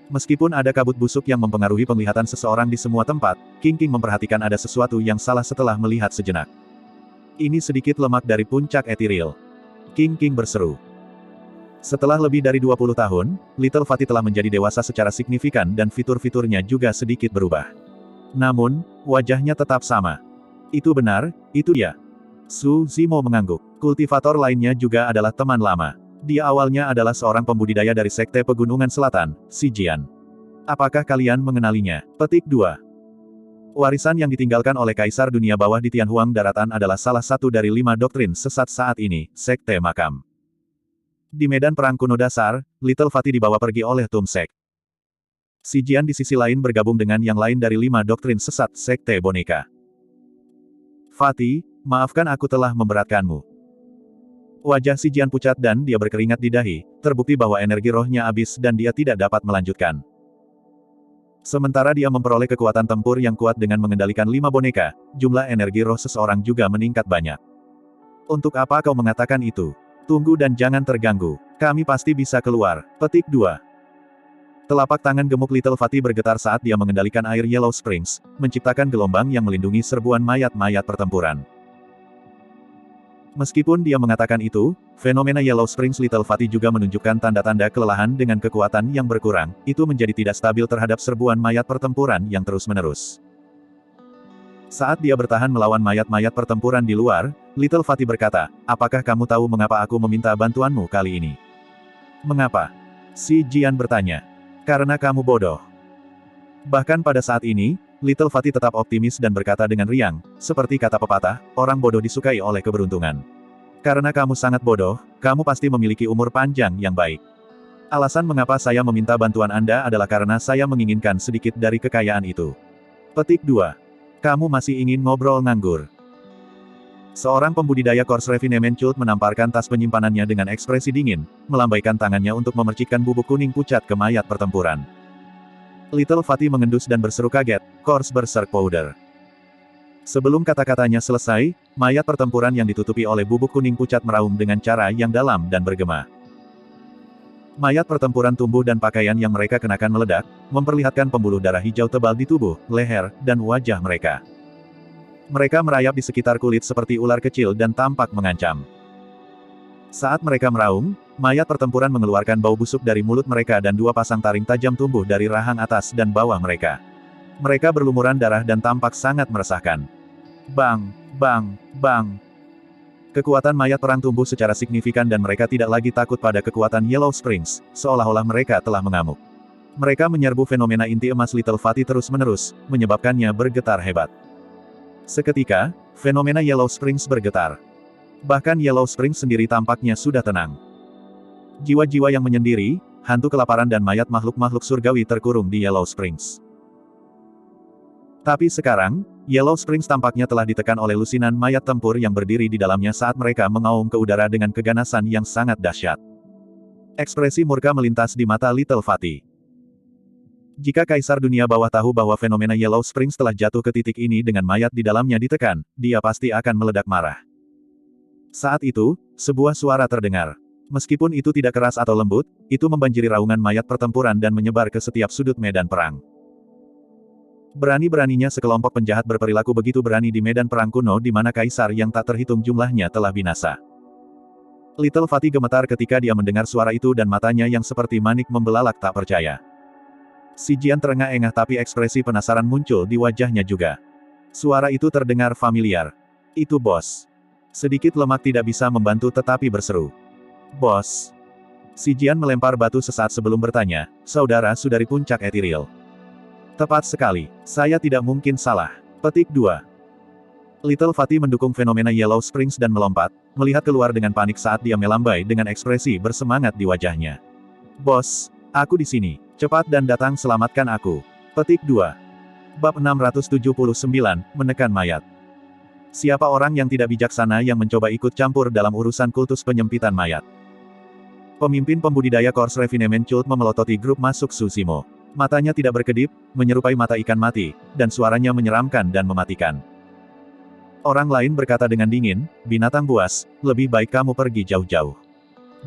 Meskipun ada kabut busuk yang mempengaruhi penglihatan seseorang di semua tempat, King memperhatikan ada sesuatu yang salah setelah melihat sejenak. Ini sedikit lemak dari puncak etiril. King berseru. Setelah lebih dari 20 tahun, Little Fatty telah menjadi dewasa secara signifikan dan fitur-fiturnya juga sedikit berubah. Namun, wajahnya tetap sama. Itu benar, itu dia. Suzimo mengangguk. Kultivator lainnya juga adalah teman lama. Dia awalnya adalah seorang pembudidaya dari Sekte Pegunungan Selatan, Sijian. Apakah kalian mengenalinya? Petik 2. Warisan yang ditinggalkan oleh Kaisar Dunia Bawah di Tianhuang Daratan adalah salah satu dari 5 doktrin sesat saat ini, Sekte Makam. Di medan perang kuno dasar, Little Fatty dibawa pergi oleh Tumsek. Sijian di sisi lain bergabung dengan yang lain dari 5 doktrin sesat, Sekte Boneka. Fatty, maafkan aku telah memberatkanmu. Wajah Sijian pucat dan dia berkeringat di dahi, terbukti bahwa energi rohnya habis dan dia tidak dapat melanjutkan. Sementara dia memperoleh kekuatan tempur yang kuat dengan mengendalikan 5 boneka, jumlah energi roh seseorang juga meningkat banyak. Untuk apa kau mengatakan itu? Tunggu dan jangan terganggu. Kami pasti bisa keluar. Petik 2. Telapak tangan gemuk Little Fatty bergetar saat dia mengendalikan air Yellow Springs, menciptakan gelombang yang melindungi serbuan mayat-mayat pertempuran. Meskipun dia mengatakan itu, fenomena Yellow Springs Little Fatty juga menunjukkan tanda-tanda kelelahan dengan kekuatan yang berkurang, itu menjadi tidak stabil terhadap serbuan mayat pertempuran yang terus-menerus. Saat dia bertahan melawan mayat-mayat pertempuran di luar, Little Fatty berkata, apakah kamu tahu mengapa aku meminta bantuanmu kali ini? Mengapa? Si Jian bertanya. Karena kamu bodoh. Bahkan pada saat ini, Little Fatty tetap optimis dan berkata dengan riang, seperti kata pepatah, orang bodoh disukai oleh keberuntungan. Karena kamu sangat bodoh, kamu pasti memiliki umur panjang yang baik. Alasan mengapa saya meminta bantuan Anda adalah karena saya menginginkan sedikit dari kekayaan itu. Petik 2. Kamu masih ingin ngobrol nganggur. Seorang pembudidaya Kors Refinement Cult menamparkan tas penyimpanannya dengan ekspresi dingin, melambaikan tangannya untuk memercikkan bubuk kuning pucat ke mayat pertempuran. Little Fatty mengendus dan berseru kaget, Kors Berserk Powder. Sebelum kata-katanya selesai, mayat pertempuran yang ditutupi oleh bubuk kuning pucat meraung dengan cara yang dalam dan bergema. Mayat pertempuran tumbuh dan pakaian yang mereka kenakan meledak, memperlihatkan pembuluh darah hijau tebal di tubuh, leher, dan wajah mereka. Mereka merayap di sekitar kulit seperti ular kecil dan tampak mengancam. Saat mereka meraung, mayat pertempuran mengeluarkan bau busuk dari mulut mereka dan 2 pasang taring tajam tumbuh dari rahang atas dan bawah mereka. Mereka berlumuran darah dan tampak sangat meresahkan. Bang, bang, bang. Kekuatan mayat perang tumbuh secara signifikan dan mereka tidak lagi takut pada kekuatan Yellow Springs, seolah-olah mereka telah mengamuk. Mereka menyerbu fenomena inti emas Little Fatty terus-menerus, menyebabkannya bergetar hebat. Seketika, fenomena Yellow Springs bergetar. Bahkan Yellow Springs sendiri tampaknya sudah tenang. Jiwa-jiwa yang menyendiri, hantu kelaparan dan mayat makhluk-makhluk surgawi terkurung di Yellow Springs. Tapi sekarang, Yellow Springs tampaknya telah ditekan oleh lusinan mayat tempur yang berdiri di dalamnya saat mereka mengaum ke udara dengan keganasan yang sangat dahsyat. Ekspresi murka melintas di mata Little Fatty. Jika Kaisar Dunia Bawah tahu bahwa fenomena Yellow Springs telah jatuh ke titik ini dengan mayat di dalamnya ditekan, dia pasti akan meledak marah. Saat itu, sebuah suara terdengar. Meskipun itu tidak keras atau lembut, itu membanjiri raungan mayat pertempuran dan menyebar ke setiap sudut medan perang. Berani-beraninya sekelompok penjahat berperilaku begitu berani di medan perang kuno di mana kaisar yang tak terhitung jumlahnya telah binasa. Little Fatty gemetar ketika dia mendengar suara itu dan matanya yang seperti manik membelalak tak percaya. Si Jian terengah-engah tapi ekspresi penasaran muncul di wajahnya juga. Suara itu terdengar familiar. Itu bos. Sedikit lemak tidak bisa membantu tetapi berseru. Bos. Si Jian melempar batu sesaat sebelum bertanya, saudara-saudari puncak etiril. Tepat sekali, saya tidak mungkin salah. Petik 2. Little Fatty mendukung fenomena Yellow Springs dan melompat, melihat keluar dengan panik saat dia melambai dengan ekspresi bersemangat di wajahnya. Bos, aku di sini. Cepat dan datang selamatkan aku. Petik 2. Bab 679, menekan mayat. Siapa orang yang tidak bijaksana yang mencoba ikut campur dalam urusan kultus penyempitan mayat? Pemimpin pembudidaya Corps Refinement Cult memelototi grup masuk Tsushimo. Matanya tidak berkedip, menyerupai mata ikan mati, dan suaranya menyeramkan dan mematikan. Orang lain berkata dengan dingin, binatang buas, lebih baik kamu pergi jauh-jauh.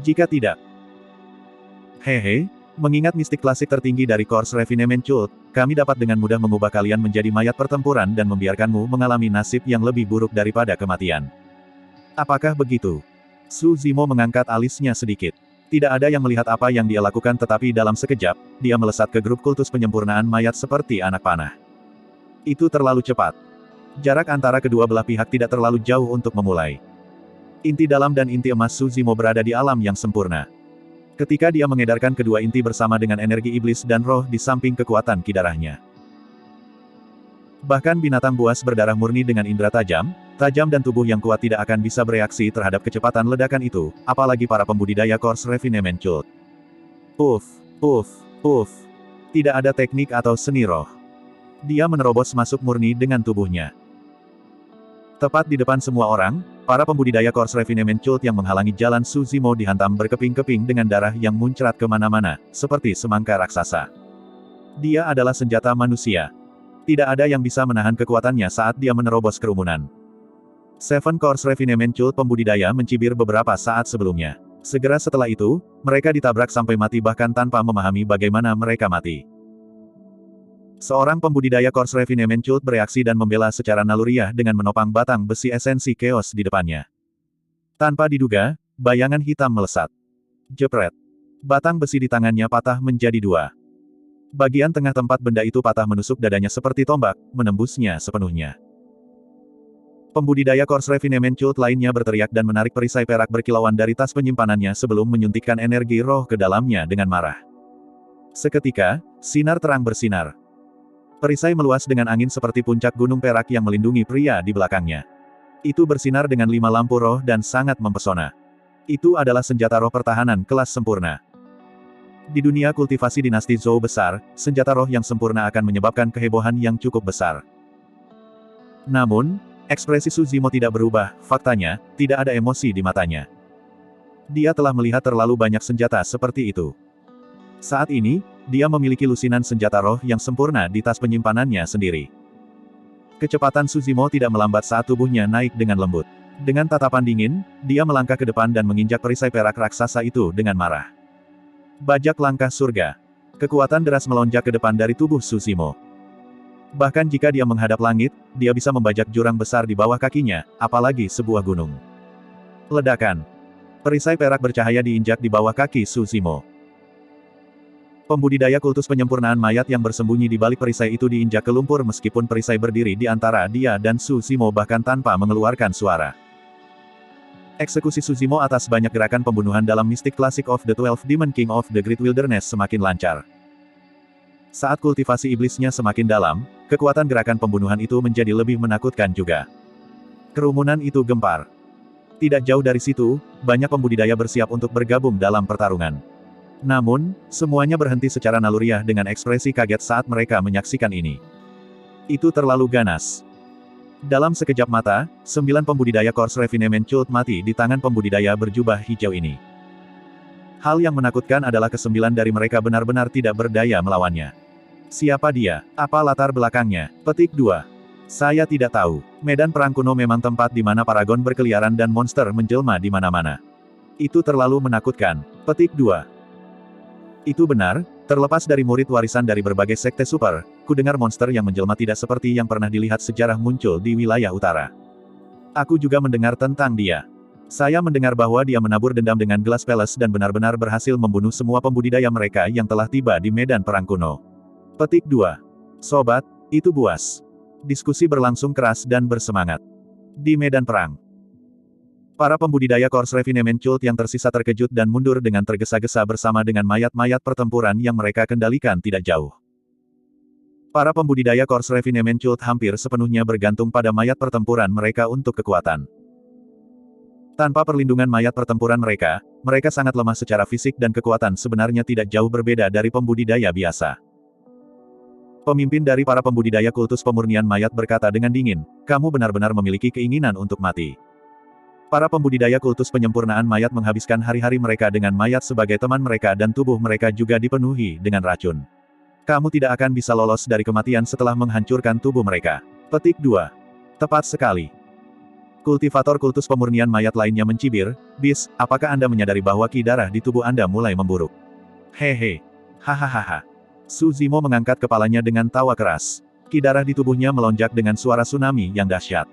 Jika tidak. Hehe, mengingat mistik klasik tertinggi dari Corps Refinement Cult, kami dapat dengan mudah mengubah kalian menjadi mayat pertempuran dan membiarkanmu mengalami nasib yang lebih buruk daripada kematian. Apakah begitu? Tsushimo mengangkat alisnya sedikit. Tidak ada yang melihat apa yang dia lakukan tetapi dalam sekejap, dia melesat ke grup kultus penyempurnaan mayat seperti anak panah. Itu terlalu cepat. Jarak antara kedua belah pihak tidak terlalu jauh untuk memulai. Inti dalam dan inti emas Tsushimo berada di alam yang sempurna. Ketika dia mengedarkan kedua inti bersama dengan energi iblis dan roh di samping kekuatan kidarahnya. Bahkan binatang buas berdarah murni dengan indera tajam dan tubuh yang kuat tidak akan bisa bereaksi terhadap kecepatan ledakan itu, apalagi para pembudidaya Corps Refinement Cult. Tidak ada teknik atau seni roh. Dia menerobos masuk murni dengan tubuhnya. Tepat di depan semua orang, para pembudidaya Corps Refinement Cult yang menghalangi jalan Tsushimo dihantam berkeping-keping dengan darah yang muncrat kemana-mana, seperti semangka raksasa. Dia adalah senjata manusia. Tidak ada yang bisa menahan kekuatannya saat dia menerobos kerumunan. Seven Corps Refinement Cult pembudidaya mencibir beberapa saat sebelumnya. Segera setelah itu, mereka ditabrak sampai mati bahkan tanpa memahami bagaimana mereka mati. Seorang pembudidaya Corps Refinement Cult bereaksi dan membela secara naluriah dengan menopang batang besi esensi chaos di depannya. Tanpa diduga, bayangan hitam melesat. Jepret. Batang besi di tangannya patah menjadi dua. Bagian tengah tempat benda itu patah menusuk dadanya seperti tombak, menembusnya sepenuhnya. Pembudidaya Corps Refinement Cult lainnya berteriak dan menarik perisai perak berkilauan dari tas penyimpanannya sebelum menyuntikkan energi roh ke dalamnya dengan marah. Seketika, sinar terang bersinar. Perisai meluas dengan angin seperti puncak gunung perak yang melindungi pria di belakangnya. Itu bersinar dengan 5 lampu roh dan sangat mempesona. Itu adalah senjata roh pertahanan kelas sempurna. Di dunia kultivasi dinasti Zhou besar, senjata roh yang sempurna akan menyebabkan kehebohan yang cukup besar. Namun, ekspresi Tsushimo tidak berubah, faktanya, tidak ada emosi di matanya. Dia telah melihat terlalu banyak senjata seperti itu. Saat ini, dia memiliki lusinan senjata roh yang sempurna di tas penyimpanannya sendiri. Kecepatan Tsushimo tidak melambat saat tubuhnya naik dengan lembut. Dengan tatapan dingin, dia melangkah ke depan dan menginjak perisai perak raksasa itu dengan marah. Bajak langkah surga. Kekuatan deras melonjak ke depan dari tubuh Tsushimo. Bahkan jika dia menghadap langit, dia bisa membajak jurang besar di bawah kakinya, apalagi sebuah gunung. Ledakan. Perisai perak bercahaya diinjak di bawah kaki Tsushimo. Pembudidaya kultus penyempurnaan mayat yang bersembunyi di balik perisai itu diinjak ke lumpur meskipun perisai berdiri di antara dia dan Tsushimo bahkan tanpa mengeluarkan suara. Eksekusi Tsushimo atas banyak gerakan pembunuhan dalam Mystic Classic of the 12 Demon King of the Great Wilderness semakin lancar. Saat kultivasi iblisnya semakin dalam, kekuatan gerakan pembunuhan itu menjadi lebih menakutkan juga. Kerumunan itu gempar. Tidak jauh dari situ, banyak pembudidaya bersiap untuk bergabung dalam pertarungan. Namun, semuanya berhenti secara naluriah dengan ekspresi kaget saat mereka menyaksikan ini. Itu terlalu ganas. Dalam sekejap mata, 9 pembudidaya Course Refinement Cult mati di tangan pembudidaya berjubah hijau ini. Hal yang menakutkan adalah ke-9 dari mereka benar-benar tidak berdaya melawannya. Siapa dia? Apa latar belakangnya? Petik 2. Saya tidak tahu. Medan perang kuno memang tempat di mana paragon berkeliaran dan monster menjelma di mana-mana. Itu terlalu menakutkan. Petik 2. Itu benar, terlepas dari murid warisan dari berbagai sekte super, ku dengar monster yang menjelma tidak seperti yang pernah dilihat sejarah muncul di wilayah utara. Aku juga mendengar tentang dia. Saya mendengar bahwa dia menabur dendam dengan Glass Palace dan benar-benar berhasil membunuh semua pembudidaya mereka yang telah tiba di medan perang kuno. Petik 2. Sobat, itu buas. Diskusi berlangsung keras dan bersemangat. Di medan perang, para pembudidaya Course Refinement Cult yang tersisa terkejut dan mundur dengan tergesa-gesa bersama dengan mayat-mayat pertempuran yang mereka kendalikan tidak jauh. Para pembudidaya Course Refinement Cult hampir sepenuhnya bergantung pada mayat pertempuran mereka untuk kekuatan. Tanpa perlindungan mayat pertempuran mereka, mereka sangat lemah secara fisik dan kekuatan sebenarnya tidak jauh berbeda dari pembudidaya biasa. Pemimpin dari para pembudidaya kultus pemurnian mayat berkata dengan dingin, kamu benar-benar memiliki keinginan untuk mati. Para pembudidaya kultus penyempurnaan mayat menghabiskan hari-hari mereka dengan mayat sebagai teman mereka dan tubuh mereka juga dipenuhi dengan racun. Kamu tidak akan bisa lolos dari kematian setelah menghancurkan tubuh mereka. Petik 2. Tepat sekali. Kultivator kultus pemurnian mayat lainnya mencibir, Bis, apakah Anda menyadari bahwa ki darah di tubuh Anda mulai memburuk? Hehe. Hahaha. Su Zimo mengangkat kepalanya dengan tawa keras. Ki darah di tubuhnya melonjak dengan suara tsunami yang dahsyat.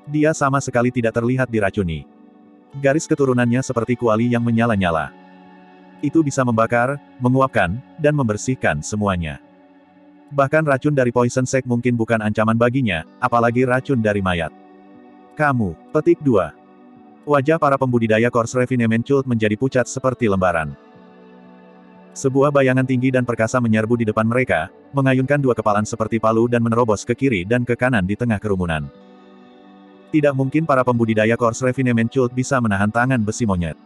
Dia sama sekali tidak terlihat diracuni. Garis keturunannya seperti kuali yang menyala-nyala. Itu bisa membakar, menguapkan, dan membersihkan semuanya. Bahkan racun dari Poison Sect mungkin bukan ancaman baginya, apalagi racun dari mayat. Kamu. Petik 2. Wajah para pembudidaya Course Refinement Cult menjadi pucat seperti lembaran. Sebuah bayangan tinggi dan perkasa menyerbu di depan mereka, mengayunkan dua kepalan seperti palu dan menerobos ke kiri dan ke kanan di tengah kerumunan. Tidak mungkin para pembudidaya Course Refinement Cult bisa menahan tangan besi monyet.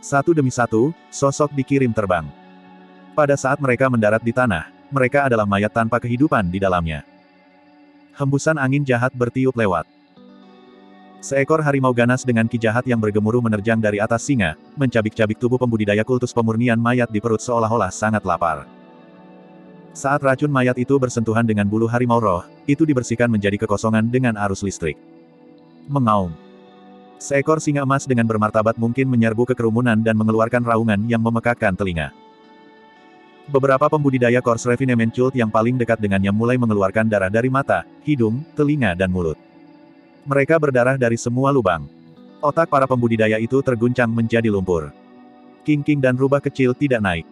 Satu demi satu, sosok dikirim terbang. Pada saat mereka mendarat di tanah, mereka adalah mayat tanpa kehidupan di dalamnya. Hembusan angin jahat bertiup lewat. Seekor harimau ganas dengan ki jahat yang bergemuruh menerjang dari atas singa, mencabik-cabik tubuh pembudidaya kultus pemurnian mayat di perut seolah-olah sangat lapar. Saat racun mayat itu bersentuhan dengan bulu harimau roh, itu dibersihkan menjadi kekosongan dengan arus listrik. Mengaum. Seekor singa emas dengan bermartabat mungkin menyerbu ke kerumunan dan mengeluarkan raungan yang memekakkan telinga. Beberapa pembudidaya Course Refinement Cult yang paling dekat dengannya mulai mengeluarkan darah dari mata, hidung, telinga dan mulut. Mereka berdarah dari semua lubang. Otak para pembudidaya itu terguncang menjadi lumpur. King dan rubah kecil tidak naik.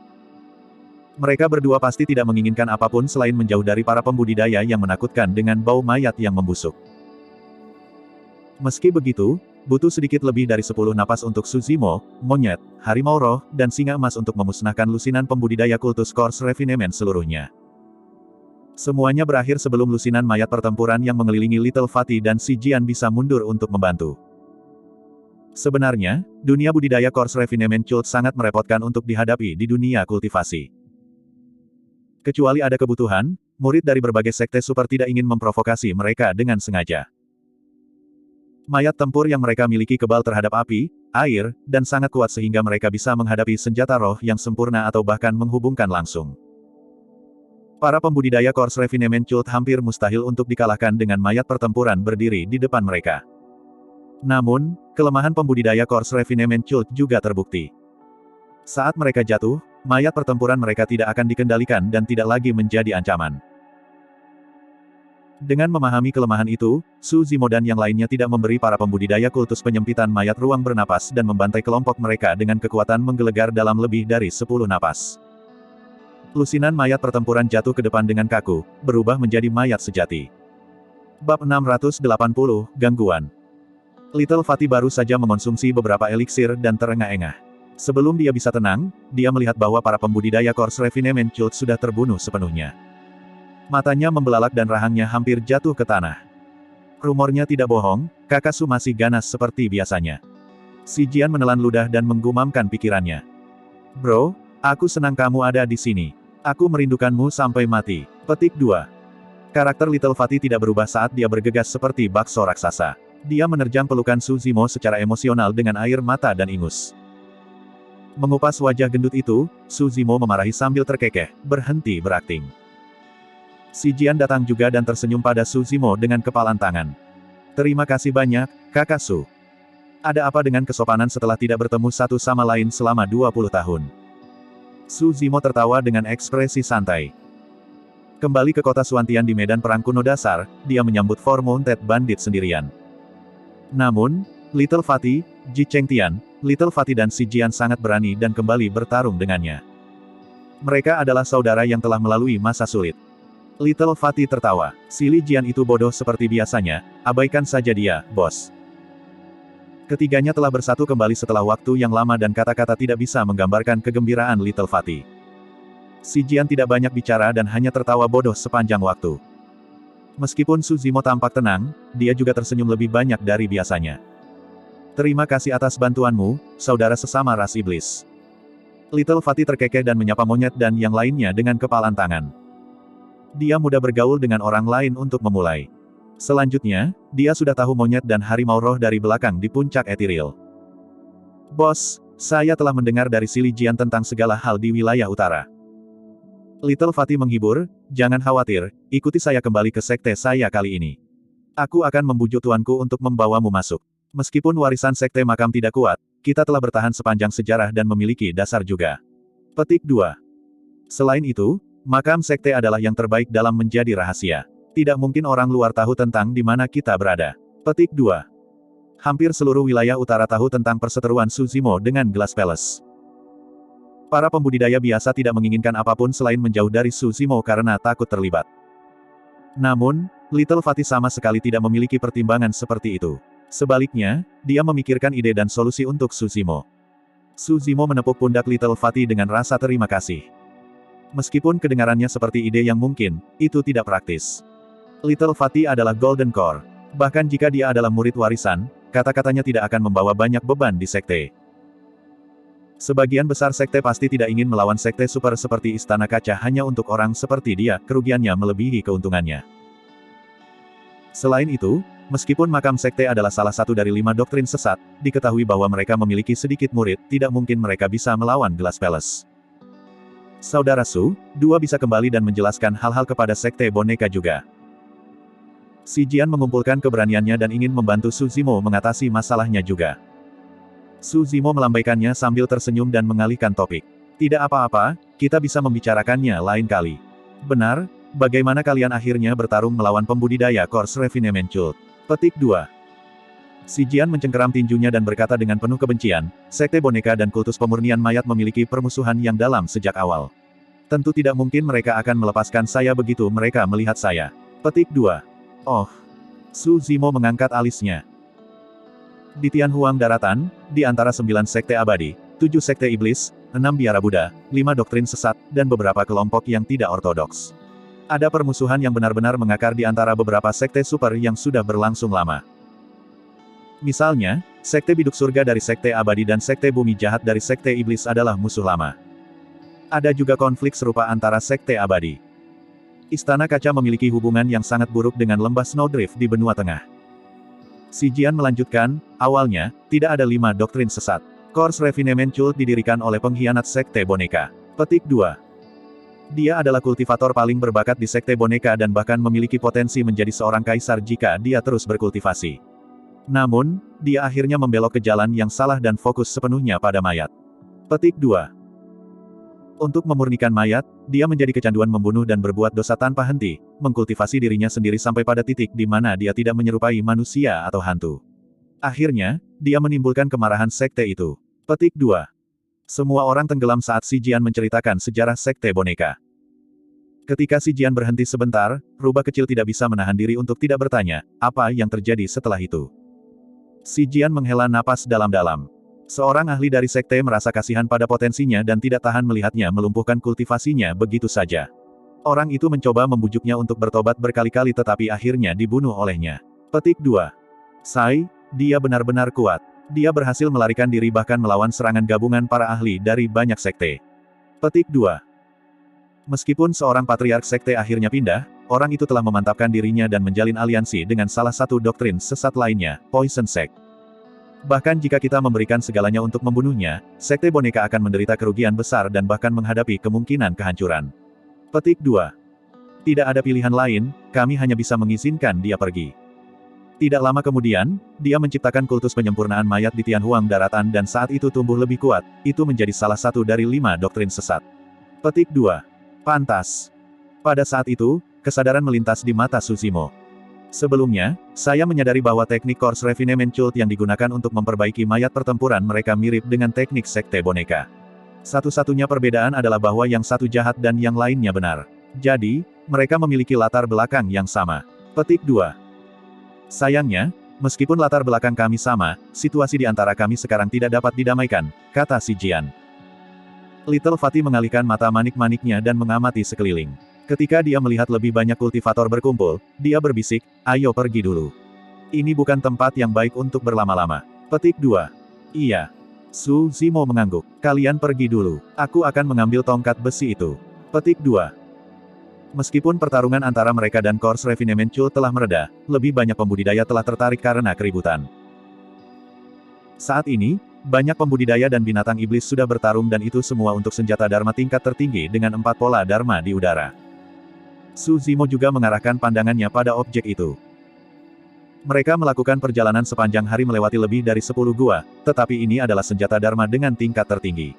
Mereka berdua pasti tidak menginginkan apapun selain menjauh dari para pembudidaya yang menakutkan dengan bau mayat yang membusuk. Meski begitu, butuh sedikit lebih dari 10 napas untuk Su Zimo, monyet, harimau roh, dan singa emas untuk memusnahkan lusinan pembudidaya kultus Course Refinement seluruhnya. Semuanya berakhir sebelum lusinan mayat pertempuran yang mengelilingi Little Fatty dan Si Jian bisa mundur untuk membantu. Sebenarnya, dunia budidaya Course Refinement Cult sangat merepotkan untuk dihadapi di dunia kultivasi. Kecuali ada kebutuhan, murid dari berbagai sekte super tidak ingin memprovokasi mereka dengan sengaja. Mayat tempur yang mereka miliki kebal terhadap api, air, dan sangat kuat sehingga mereka bisa menghadapi senjata roh yang sempurna atau bahkan menghubungkan langsung. Para pembudidaya Course Refinement Cult hampir mustahil untuk dikalahkan dengan mayat pertempuran berdiri di depan mereka. Namun, kelemahan pembudidaya Course Refinement Cult juga terbukti. Saat mereka jatuh, mayat pertempuran mereka tidak akan dikendalikan dan tidak lagi menjadi ancaman. Dengan memahami kelemahan itu, Su Zimo dan yang lainnya tidak memberi para pembudidaya kultus penyempitan mayat ruang bernapas dan membantai kelompok mereka dengan kekuatan menggelegar dalam lebih dari 10 napas. Lusinan mayat pertempuran jatuh ke depan dengan kaku, berubah menjadi mayat sejati. Bab 680, Gangguan. Little Fatty baru saja mengonsumsi beberapa eliksir dan terengah-engah. Sebelum dia bisa tenang, dia melihat bahwa para pembudidaya Course Refinement Cult sudah terbunuh sepenuhnya. Matanya membelalak dan rahangnya hampir jatuh ke tanah. Rumornya tidak bohong, Kakasu masih ganas seperti biasanya. Si Jian menelan ludah dan menggumamkan pikirannya. Bro, aku senang kamu ada di sini. Aku merindukanmu sampai mati. Petik 2. Karakter Little Fatty tidak berubah saat dia bergegas seperti bakso raksasa. Dia menerjang pelukan Suzimo secara emosional dengan air mata dan ingus. Mengupas wajah gendut itu, Suzimo memarahi sambil terkekeh, berhenti berakting. Si Jian datang juga dan tersenyum pada Suzimo dengan kepalan tangan. Terima kasih banyak, Kakasu. Ada apa dengan kesopanan setelah tidak bertemu satu sama lain selama 20 tahun? Suzimo tertawa dengan ekspresi santai. Kembali ke kota Suantian di medan perang kuno dasar, dia menyambut Four Mounted Bandit sendirian. Namun, Little Fatty, Ji Chengtian, Little Fatty dan Si Jian sangat berani dan kembali bertarung dengannya. Mereka adalah saudara yang telah melalui masa sulit. Little Fatty tertawa. Si Li Jian itu bodoh seperti biasanya, abaikan saja dia, bos. Ketiganya telah bersatu kembali setelah waktu yang lama dan kata-kata tidak bisa menggambarkan kegembiraan Little Fatty. Si Jian tidak banyak bicara dan hanya tertawa bodoh sepanjang waktu. Meskipun Suzimo tampak tenang, dia juga tersenyum lebih banyak dari biasanya. Terima kasih atas bantuanmu, saudara sesama ras iblis. Little Fatty terkekeh dan menyapa monyet dan yang lainnya dengan kepalan tangan. Dia mudah bergaul dengan orang lain untuk memulai. Selanjutnya, dia sudah tahu monyet dan harimau roh dari belakang di puncak etiril. Bos, saya telah mendengar dari Si Li Jian tentang segala hal di wilayah utara. Little Fatty menghibur, jangan khawatir, ikuti saya kembali ke sekte saya kali ini. Aku akan membujuk tuanku untuk membawamu masuk. Meskipun warisan sekte makam tidak kuat, kita telah bertahan sepanjang sejarah dan memiliki dasar juga. Petik 2. Selain itu, makam sekte adalah yang terbaik dalam menjadi rahasia. Tidak mungkin orang luar tahu tentang di mana kita berada. Petik 2. Hampir seluruh wilayah utara tahu tentang perseteruan Suzimo dengan Glass Palace. Para pembudidaya biasa tidak menginginkan apapun selain menjauh dari Suzimo karena takut terlibat. Namun, Little Fatty sama sekali tidak memiliki pertimbangan seperti itu. Sebaliknya, dia memikirkan ide dan solusi untuk Suzimo. Suzimo menepuk pundak Little Fatty dengan rasa terima kasih. Meskipun kedengarannya seperti ide yang mungkin, itu tidak praktis. Little Fatty adalah Golden Core. Bahkan jika dia adalah murid warisan, kata-katanya tidak akan membawa banyak beban di sekte. Sebagian besar sekte pasti tidak ingin melawan sekte super seperti Istana Kaca hanya untuk orang seperti dia, kerugiannya melebihi keuntungannya. Selain itu, meskipun makam sekte adalah salah satu dari 5 doktrin sesat, diketahui bahwa mereka memiliki sedikit murid, tidak mungkin mereka bisa melawan Glass Palace. Saudara Su, dua bisa kembali dan menjelaskan hal-hal kepada sekte boneka juga. Si Jian mengumpulkan keberaniannya dan ingin membantu Suzimo mengatasi masalahnya juga. Suzimo melambaikannya sambil tersenyum dan mengalihkan topik. Tidak apa-apa, kita bisa membicarakannya lain kali. Benar, bagaimana kalian akhirnya bertarung melawan pembudidaya Course Refinement Cult? Petik 2. Si Jian mencengkeram tinjunya dan berkata dengan penuh kebencian, sekte boneka dan kultus pemurnian mayat memiliki permusuhan yang dalam sejak awal. Tentu tidak mungkin mereka akan melepaskan saya begitu mereka melihat saya. Petik 2. Oh. Suzimo mengangkat alisnya. Di Tianhuang Daratan, di antara 9 sekte abadi, 7 sekte iblis, 6 biara Buddha, 5 doktrin sesat, dan beberapa kelompok yang tidak ortodoks. Ada permusuhan yang benar-benar mengakar di antara beberapa sekte super yang sudah berlangsung lama. Misalnya, sekte biduk surga dari sekte abadi dan sekte bumi jahat dari sekte iblis adalah musuh lama. Ada juga konflik serupa antara sekte abadi. Istana Kaca memiliki hubungan yang sangat buruk dengan lembah Snowdrift di benua tengah. Si Jian melanjutkan, awalnya, tidak ada 5 doktrin sesat. Course Refinement Cult didirikan oleh pengkhianat sekte boneka. Petik 2. Dia adalah kultivator paling berbakat di sekte boneka dan bahkan memiliki potensi menjadi seorang kaisar jika dia terus berkultivasi. Namun, dia akhirnya membelok ke jalan yang salah dan fokus sepenuhnya pada mayat. Petik 2. Untuk memurnikan mayat, dia menjadi kecanduan membunuh dan berbuat dosa tanpa henti, mengkultivasi dirinya sendiri sampai pada titik di mana dia tidak menyerupai manusia atau hantu. Akhirnya, dia menimbulkan kemarahan sekte itu. Petik 2. Semua orang tenggelam saat Si Jian menceritakan sejarah sekte boneka. Ketika Si Jian berhenti sebentar, rubah kecil tidak bisa menahan diri untuk tidak bertanya, apa yang terjadi setelah itu. Si Jian menghela napas dalam-dalam. Seorang ahli dari sekte merasa kasihan pada potensinya dan tidak tahan melihatnya melumpuhkan kultivasinya begitu saja. Orang itu mencoba membujuknya untuk bertobat berkali-kali tetapi akhirnya dibunuh olehnya. Petik 2. Sai, dia benar-benar kuat. Dia berhasil melarikan diri bahkan melawan serangan gabungan para ahli dari banyak sekte. Petik 2. Meskipun seorang patriark sekte akhirnya pindah, orang itu telah memantapkan dirinya dan menjalin aliansi dengan salah satu doktrin sesat lainnya, Poison Sect. Bahkan jika kita memberikan segalanya untuk membunuhnya, sekte boneka akan menderita kerugian besar dan bahkan menghadapi kemungkinan kehancuran. Petik 2. Tidak ada pilihan lain, kami hanya bisa mengizinkan dia pergi. Tidak lama kemudian, dia menciptakan kultus penyempurnaan mayat di Tianhuang Daratan dan saat itu tumbuh lebih kuat, itu menjadi salah satu dari 5 doktrin sesat. Petik 2. Pantas. Pada saat itu, kesadaran melintas di mata Suzimo. Sebelumnya, saya menyadari bahwa teknik Course Refinement Cult yang digunakan untuk memperbaiki mayat pertempuran mereka mirip dengan teknik sekte boneka. Satu-satunya perbedaan adalah bahwa yang satu jahat dan yang lainnya benar. Jadi, mereka memiliki latar belakang yang sama. Petik 2. Sayangnya, meskipun latar belakang kami sama, situasi di antara kami sekarang tidak dapat didamaikan, kata si Jian. Little Fatty mengalihkan mata manik-maniknya dan mengamati sekeliling. Ketika dia melihat lebih banyak kultivator berkumpul, dia berbisik, ayo pergi dulu. Ini bukan tempat yang baik untuk berlama-lama. Petik 2. Iya. Su Zimo mengangguk. Kalian pergi dulu. Aku akan mengambil tongkat besi itu. Petik 2. Meskipun pertarungan antara mereka dan Course Refinement Cult telah mereda, lebih banyak pembudidaya telah tertarik karena keributan. Saat ini, banyak pembudidaya dan binatang iblis sudah bertarung dan itu semua untuk senjata Dharma tingkat tertinggi dengan 4 pola Dharma di udara. Su Zimo juga mengarahkan pandangannya pada objek itu. Mereka melakukan perjalanan sepanjang hari melewati lebih dari 10 gua, tetapi ini adalah senjata Dharma dengan tingkat tertinggi.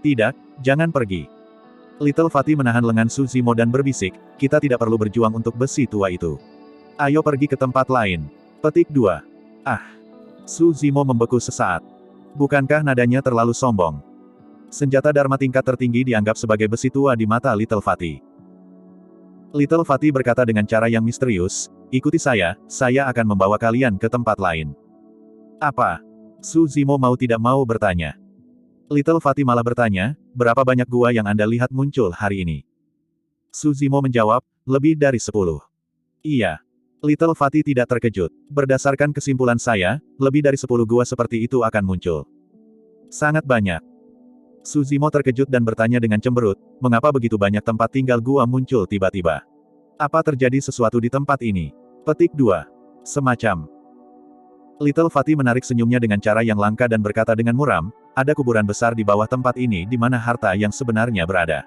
Tidak, jangan pergi. Little Fatty menahan lengan Su Zimo dan berbisik, kita tidak perlu berjuang untuk besi tua itu. Ayo pergi ke tempat lain. Petik 2. Ah. Su Zimo membeku sesaat. Bukankah nadanya terlalu sombong? Senjata Dharma tingkat tertinggi dianggap sebagai besi tua di mata Little Fatty. Little Fatty berkata dengan cara yang misterius, ikuti saya akan membawa kalian ke tempat lain. Apa? Su Zimo mau tidak mau bertanya. Little Fatty malah bertanya, berapa banyak gua yang Anda lihat muncul hari ini? Su Zimo menjawab, lebih dari 10. Iya. Little Fatty tidak terkejut. Berdasarkan kesimpulan saya, lebih dari 10 gua seperti itu akan muncul. Sangat banyak. Su Zimo terkejut dan bertanya dengan cemberut, mengapa begitu banyak tempat tinggal gua muncul tiba-tiba? Apa terjadi sesuatu di tempat ini? Petik 2. Semacam. Little Fatty menarik senyumnya dengan cara yang langka dan berkata dengan muram, ada kuburan besar di bawah tempat ini di mana harta yang sebenarnya berada.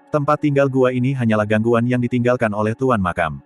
Tempat tinggal gua ini hanyalah gangguan yang ditinggalkan oleh Tuan Makam.